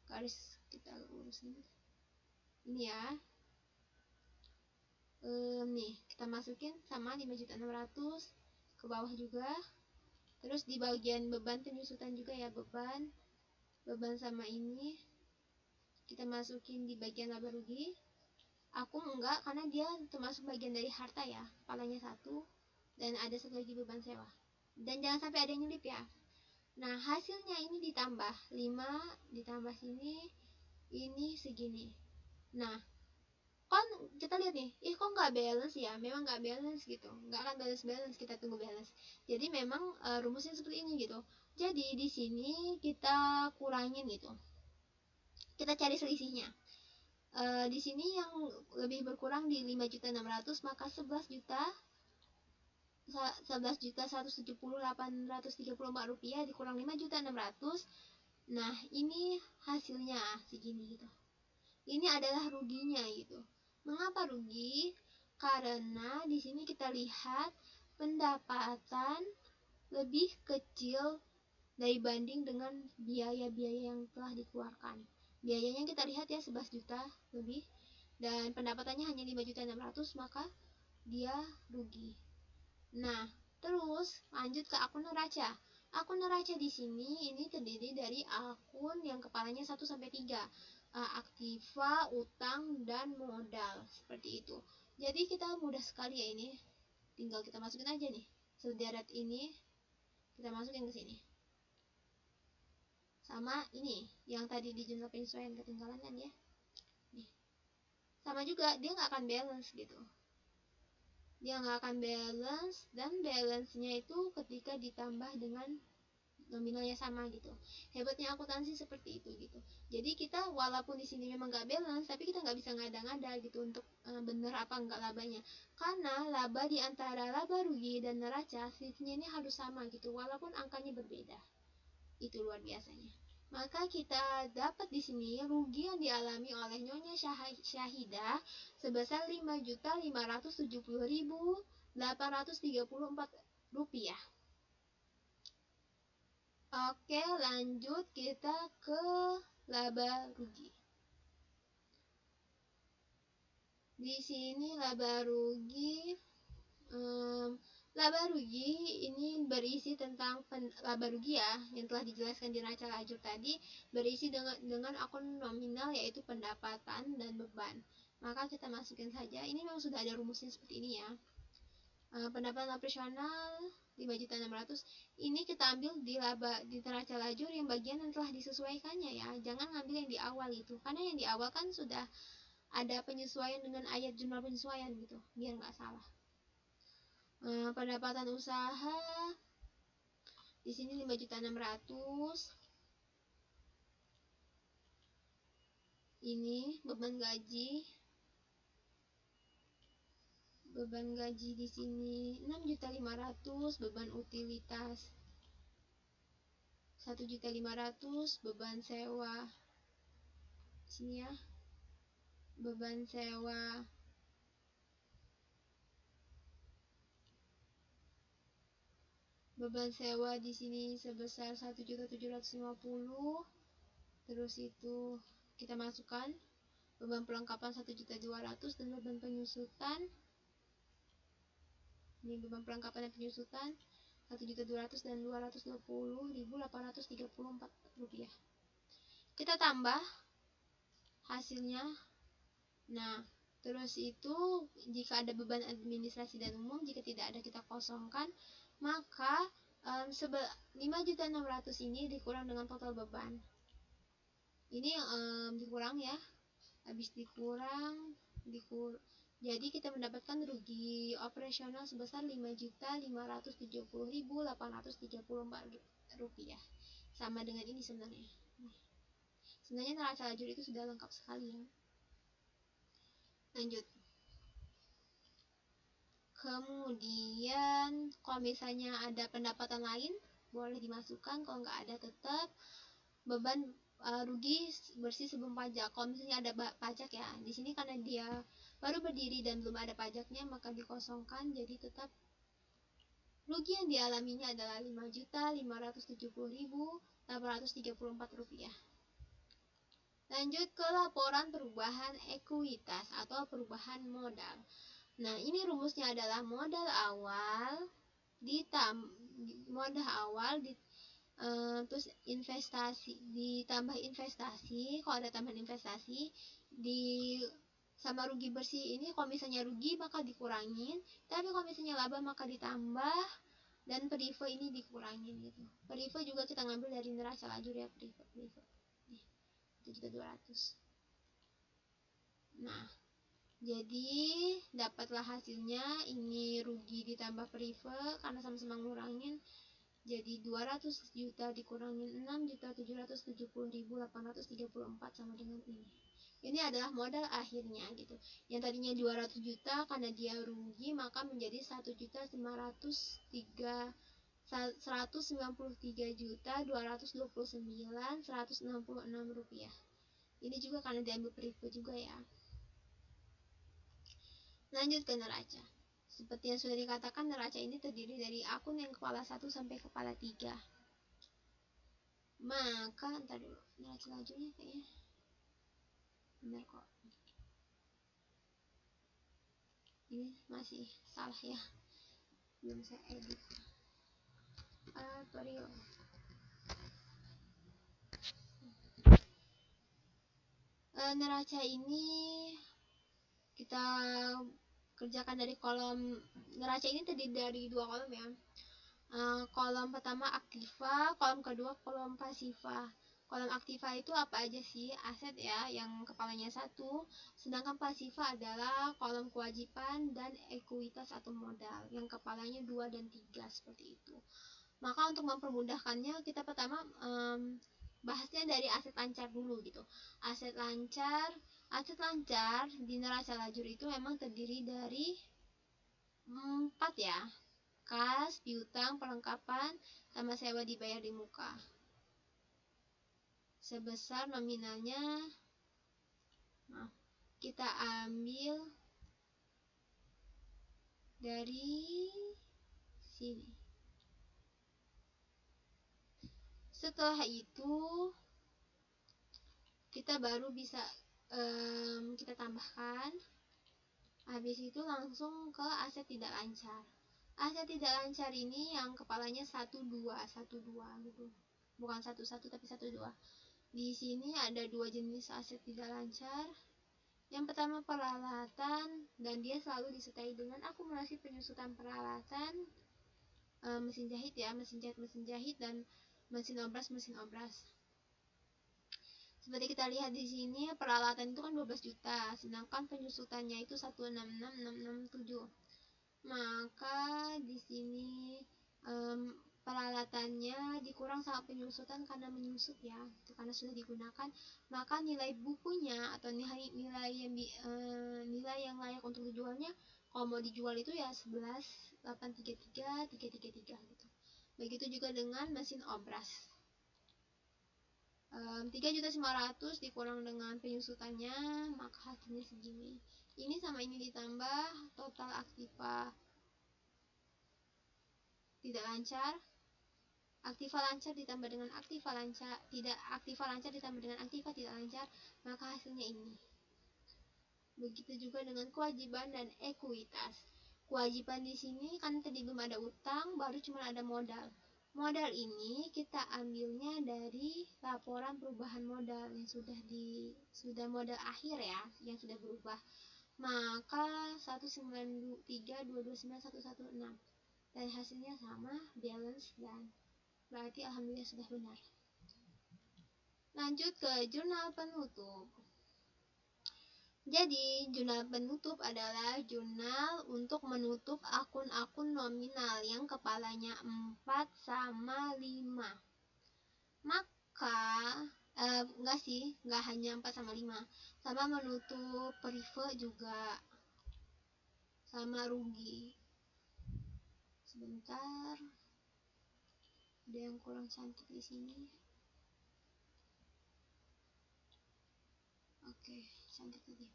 Garis kita urusin. Ini ya. Nih, kita masukin sama 5.600.000 ke bawah juga. Terus di bagian beban penyusutan juga ya, beban sama ini kita masukin di bagian laba rugi. Aku enggak, karena dia termasuk bagian dari harta ya, kepalanya 1 dan ada 1 lagi beban sewa. Dan jangan sampai ada yang nyelip ya. Nah, hasilnya ini ditambah 5, ditambah sini, ini segini. Nah, kan kita lihat nih, kok nggak balance ya? Memang nggak balance gitu, nggak akan balance, kita tunggu balance. Jadi memang rumusnya seperti ini gitu. Jadi di sini kita kurangin gitu, kita cari selisihnya. Di sini yang lebih berkurang di 5.600.000, maka 11.170.834 rupiah dikurang 5.600.000. Nah, ini hasilnya segini gitu. Ini adalah ruginya gitu. Mengapa rugi? Karena di sini kita lihat pendapatan lebih kecil dibanding dengan biaya-biaya yang telah dikeluarkan. Biayanya kita lihat ya 11 juta lebih. dan pendapatannya hanya 5.600.000, maka dia rugi. Nah, terus lanjut ke akun neraca. Akun neraca di sini ini terdiri dari akun yang kepalanya 1 sampai 3. Aktiva, utang, dan modal, seperti itu. Jadi kita mudah sekali ya ini. Tinggal kita masukin aja nih. Sederet ini kita masukin ke sini. Sama ini yang tadi di jurnal penyesuaian ketinggalan kan ya. Nih. Sama juga, dia nggak akan balance gitu. Dia nggak akan balance, dan balance-nya itu ketika ditambah dengan nominalnya sama gitu. Hebatnya akuntansi seperti itu gitu. Jadi kita walaupun di sini memang nggak balance, tapi kita nggak bisa ngada-ngada gitu untuk bener apa enggak labanya. Karena laba di antara laba rugi dan neraca selisihnya ini harus sama gitu, walaupun angkanya berbeda. Itu luar biasanya. Maka kita dapat di sini rugi yang dialami oleh Nyonya Syahidah sebesar Rp5.570.834. Oke, lanjut kita ke laba rugi. Di sini laba rugi ini berisi tentang laba rugi ya, yang telah dijelaskan di neraca lajur tadi, berisi dengan akun nominal yaitu pendapatan dan beban. Maka kita masukin saja. Ini memang sudah ada rumusnya seperti ini ya. Pendapatan operasional 5.600.000 ini kita ambil di neraca lajur yang bagian yang telah disesuaikannya ya. Jangan ngambil yang di awal itu, karena yang di awal kan sudah ada penyesuaian dengan ayat jurnal penyesuaian gitu, biar nggak salah. Pendapatan usaha di sini 5.600.000. Ini beban gaji. Beban gaji di sini 6.500.000, beban utilitas 1.500.000, beban sewa. Sini ya. Beban sewa di sini sebesar 1.750.000. Terus itu kita masukkan beban perlengkapan 1.200.000 dan beban penyusutan. Ini beban perlengkapan dan penyusutan 1.200.000 dan Rp220.834. Kita tambah hasilnya. Nah, terus itu jika ada beban administrasi dan umum, jika tidak ada kita kosongkan, maka 5.600.000 ini dikurang dengan total beban. Ini dikurang ya. Habis dikurang, jadi kita mendapatkan rugi operasional sebesar Rp5.570.834. Sama dengan ini sebenarnya. Sebenarnya neraca lajur itu sudah lengkap sekali ya. Lanjut. Kemudian kalau misalnya ada pendapatan lain boleh dimasukkan, kalau nggak ada tetap beban rugi bersih sebelum pajak. Kalau misalnya ada pajak ya, di sini karena dia baru berdiri dan belum ada pajaknya, maka dikosongkan, jadi tetap rugi yang dialaminya adalah Rp5.570.834. Lanjut ke laporan perubahan ekuitas atau perubahan modal. Nah, ini rumusnya adalah modal awal terus investasi ditambah investasi. Kalau ada tambahan investasi sama rugi bersih ini, kalau misalnya rugi maka dikurangin, tapi kalau misalnya laba maka ditambah, dan perive ini dikurangin gitu. Perive juga kita ngambil dari neraca lajur ya, perive nih 7.200. Nah, jadi dapatlah hasilnya, ini rugi ditambah perive karena sama-sama ngurangin, jadi 200 juta dikurangin 6.770.834 sama dengan ini. Ini adalah modal akhirnya gitu. Yang tadinya 200 juta karena dia rugi maka menjadi 1.193.229.166 rupiah. Ini juga karena diambil perive juga ya. Lanjut ke neraca. Seperti yang sudah dikatakan, neraca ini terdiri dari akun yang kepala 1 sampai kepala 3. Maka ntar dulu, neraca lajurnya kayaknya benar kok. ini masih salah ya, belum saya edit. Tutorial. Neraca ini kita kerjakan dari kolom. Neraca ini terdiri dari dua kolom ya. Kolom pertama aktiva, kolom kedua kolom pasiva. Kolom aktiva itu apa aja sih? Aset ya, yang kepalanya satu. Sedangkan pasiva adalah kolom kewajiban dan ekuitas atau modal, yang kepalanya 2 dan 3 seperti itu. Maka untuk mempermudahkannya, kita pertama bahasnya dari aset lancar dulu gitu. Aset lancar di neraca lajur itu memang terdiri dari 4 ya. Kas, piutang, perlengkapan, sama sewa dibayar di muka. Sebesar nominalnya, kita ambil dari sini. Setelah itu kita baru bisa kita tambahkan. Habis itu langsung ke aset tidak lancar. Aset tidak lancar ini yang kepalanya 1 2 gitu. Bukan 1 1 tapi 1 2. Di sini ada 2 jenis aset tidak lancar. Yang pertama peralatan, dan dia selalu disertai dengan akumulasi penyusutan peralatan, mesin jahit ya, mesin jahit dan mesin obras. Seperti kita lihat di sini, peralatan itu kan 12 juta, sedangkan penyusutannya itu 1666667. Maka di sini peralatannya dikurang sama penyusutan karena menyusut ya, itu karena sudah digunakan. Maka nilai bukunya atau nilai yang layak untuk dijualnya, kalau mau dijual itu ya 11.833.333 gitu. Begitu juga dengan mesin obras. 3.900.000 dikurang dengan penyusutannya, maka hasilnya segini. Ini sama ini ditambah total aktiva tidak lancar, aktiva lancar ditambah dengan aktiva lancar, aktiva lancar ditambah dengan aktiva tidak lancar, maka hasilnya ini. Begitu juga dengan kewajiban dan ekuitas. Kewajiban di sini kan tadi belum ada utang, baru cuma ada modal. Modal ini kita ambilnya dari laporan perubahan modal yang sudah modal akhir ya, yang sudah berubah. Maka 193.229.116 dan hasilnya sama, balance, dan berarti alhamdulillah sudah benar. Lanjut ke jurnal penutup. Jadi, jurnal penutup adalah jurnal untuk menutup akun-akun nominal yang kepalanya 4 sama 5. Maka, enggak hanya 4 sama 5. Sama menutup perive juga. Sama rugi. Sebentar. Ada yang kurang cantik di sini. Oke, cantik tadi.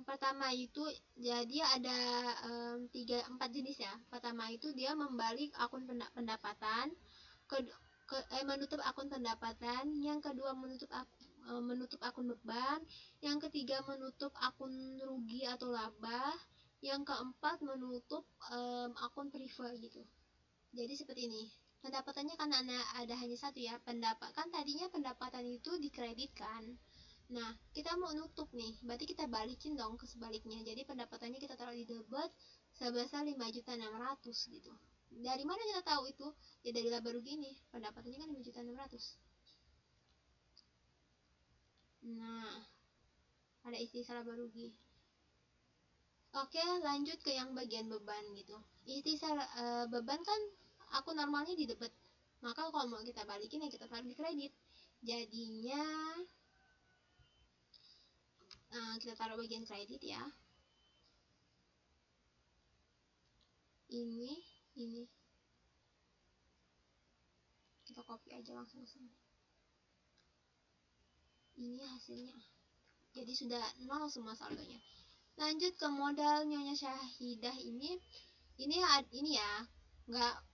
Pertama itu jadi ada 4 jenis ya. Pertama itu dia membalik akun pendapatan, menutup akun pendapatan. Yang kedua menutup akun beban. Yang ketiga menutup akun rugi atau laba. Yang keempat menutup akun prive gitu. Jadi seperti ini. Pendapatannya kan ada hanya satu ya. Kan tadinya pendapatan itu dikreditkan. Nah, kita mau nutup nih, berarti kita balikin dong ke sebaliknya. Jadi pendapatannya kita taruh di debit sebesar 5.600.000 gitu. Dari mana kita tahu itu? Ya dari laba rugi ini. Pendapatannya kan 5.600.000. Nah, ada istilah laba rugi. Oke, lanjut ke yang bagian beban gitu. Istilah beban kan aku normalnya di debit. Maka kalau mau kita balikin ya kita taruh di kredit. Jadinya kita taruh bagian kredit ya. Ini kita copy aja langsung ke sini. Ini hasilnya. Jadi sudah 0 semua saldonya. Lanjut ke modal Nyonya Syahidah ini ya,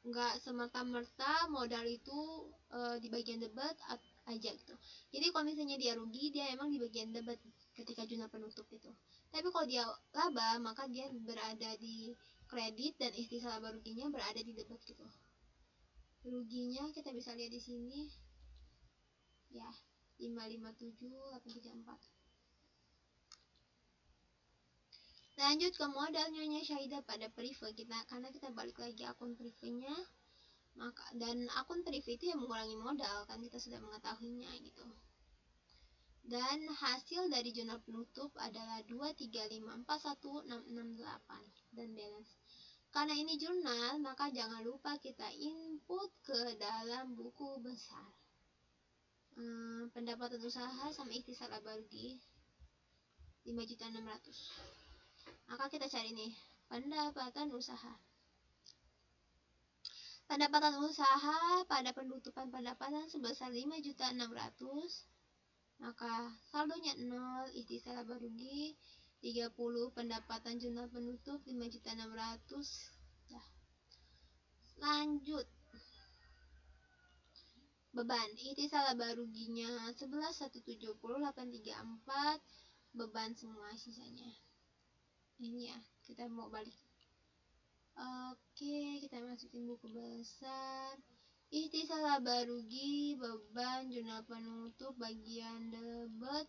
nggak semerta-merta modal itu di bagian debit aja gitu. Jadi kalau misalnya dia rugi, dia emang di bagian debit ketika jurnal penutup itu. Tapi kalau dia laba, maka dia berada di kredit dan ikhtisar laba ruginya berada di debit gitu. Ruginya kita bisa lihat di sini ya, 557834. Lanjut ke modal Nyonya Syahidah pada prive kita, karena kita balik lagi akun privenya. Maka dan akun prive itu yang mengurangi modal, kan kita sudah mengetahuinya gitu. Dan hasil dari jurnal penutup adalah 235416668 dan balance. Karena ini jurnal, maka jangan lupa kita input ke dalam buku besar. Pendapatan usaha sama ikhtisar laba rugi 5.600.000. Maka kita cari nih pendapatan usaha. Pendapatan usaha pada penutupan pendapatan sebesar 5.600.000. Maka saldonya 0, ikhtisar laba rugi 30, pendapatan jurnal penutup 5.600.000. Nah, lanjut. Beban ikhtisar laba ruginya 11.170.834, beban semua sisanya. Ini ya, kita mau balik. Oke, kita masukin buku besar. Ikhtisar laba rugi, beban, jurnal penutup, bagian debit.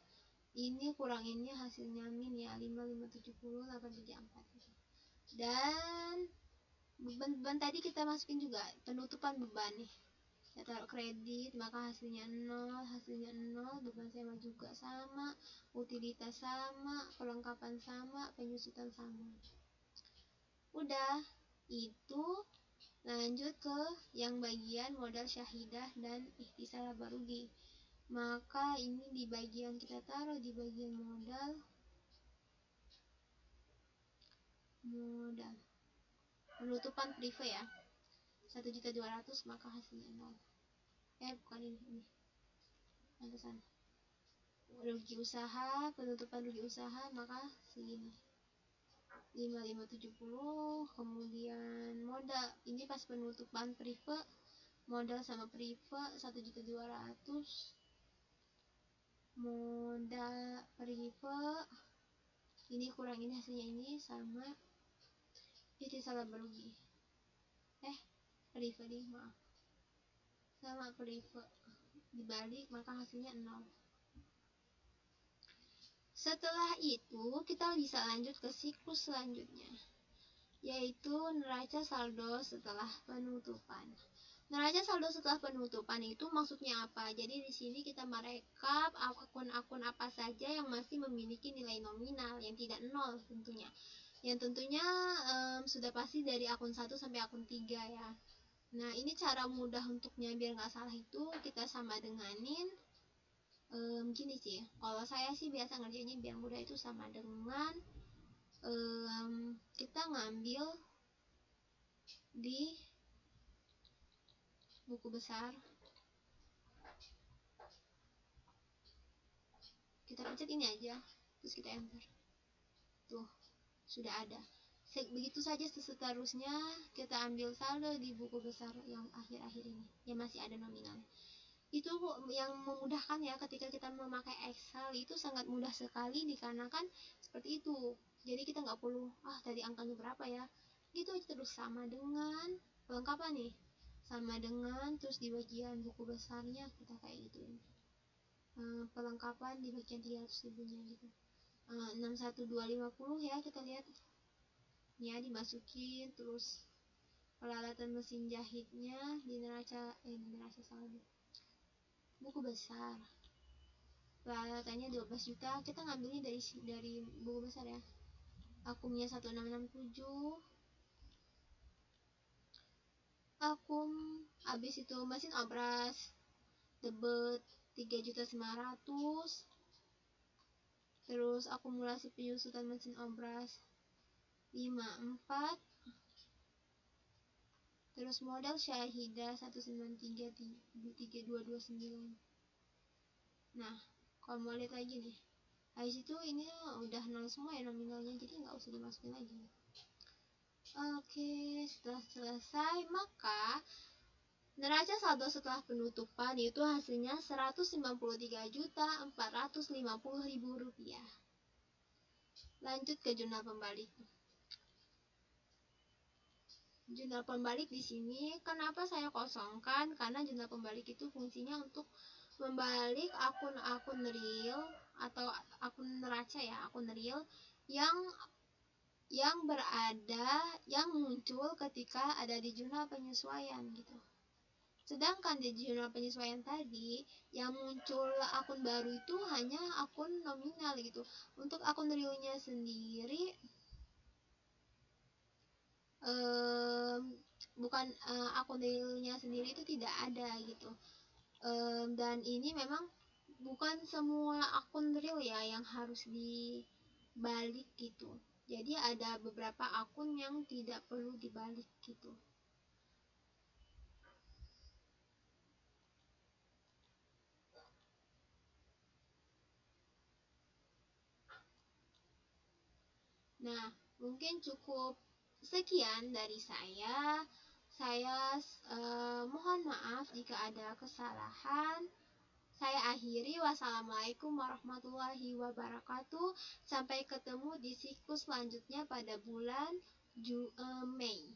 Ini kurang ini hasilnya min ya, 5.570.834. Dan beban tadi kita masukin juga penutupan beban nih. Kita taruh kredit, maka hasilnya 0, beban sewa juga sama, utilitas sama, perlengkapan sama, penyusutan sama. Udah, itu. Lanjut ke yang bagian modal syahidah dan ikhtisar laba rugi. Maka ini di bagian kita taruh di bagian modal penutupan prive ya, 1.200.000, maka hasilnya 0. Bukan ini pantesan. Rugi usaha, penutupan rugi usaha, maka segini 5570. Kemudian modal, ini pas penutupan prive, modal sama prive 1.200.000. Modal prive ini kurang ini hasilnya ini sama ikhtisar laba rugi. Prive nih, maaf. Sama prive dibalik, maka hasilnya 0. Setelah itu kita bisa lanjut ke siklus selanjutnya, yaitu neraca saldo setelah penutupan. Neraca saldo setelah penutupan itu maksudnya apa? Jadi di sini kita merekap akun-akun apa saja yang masih memiliki nilai nominal yang tidak 0 tentunya. Yang tentunya sudah pasti dari akun 1 sampai akun 3 ya. Nah, ini cara mudah untuknya biar nggak salah itu kita sama denganin gini sih. Kalau saya sih biasa ngerjainnya biar mudah itu sama dengan kita ngambil di buku besar, kita pencet ini aja, terus kita enter. Tuh, sudah ada. Begitu saja seterusnya kita ambil saldo di buku besar yang akhir-akhir ini, yang masih ada nominalnya. Itu yang memudahkan ya, ketika kita memakai Excel itu sangat mudah sekali dikarenakan seperti itu. Jadi kita nggak perlu tadi angkanya berapa ya, gitu aja terus sama dengan perlengkapan nih, sama dengan terus di bagian buku besarnya kita kayak gitu. Perlengkapan di bagian 300.000-nya gitu. 61250 ya, kita lihat ya, dimasukin terus peralatan mesin jahitnya di neraca saldo buku besar, peralatannya 12 juta. Kita ngambilnya dari buku besar ya, akumnya 1667, akum habis itu mesin obras debit 3.900.000, terus akumulasi penyusutan mesin obras 54, terus modal syahidah 193.229. Nah, kalau mau lihat lagi nih, habis itu ini udah 0 semua ya nominalnya, jadi nggak usah dimasukin lagi. Oke, setelah selesai maka Neraca saldo setelah penutupan itu hasilnya Rp153.450.000. Lanjut ke jurnal pembalik. Jurnal pembalik di sini kenapa saya kosongkan? Karena jurnal pembalik itu fungsinya untuk membalik akun-akun real atau akun neraca ya, akun real yang yang muncul ketika ada di jurnal penyesuaian gitu. Sedangkan di jurnal penyesuaian tadi yang muncul akun baru itu hanya akun nominal gitu. Untuk akun realnya sendiri bukan akun realnya sendiri itu tidak ada gitu. Dan ini memang bukan semua akun real ya yang harus dibalik gitu. Jadi ada beberapa akun yang tidak perlu dibalik gitu. Nah, mungkin cukup sekian dari saya. Saya mohon maaf jika ada kesalahan. Saya akhiri. Wassalamualaikum warahmatullahi wabarakatuh. Sampai ketemu di siklus selanjutnya pada bulan Mei.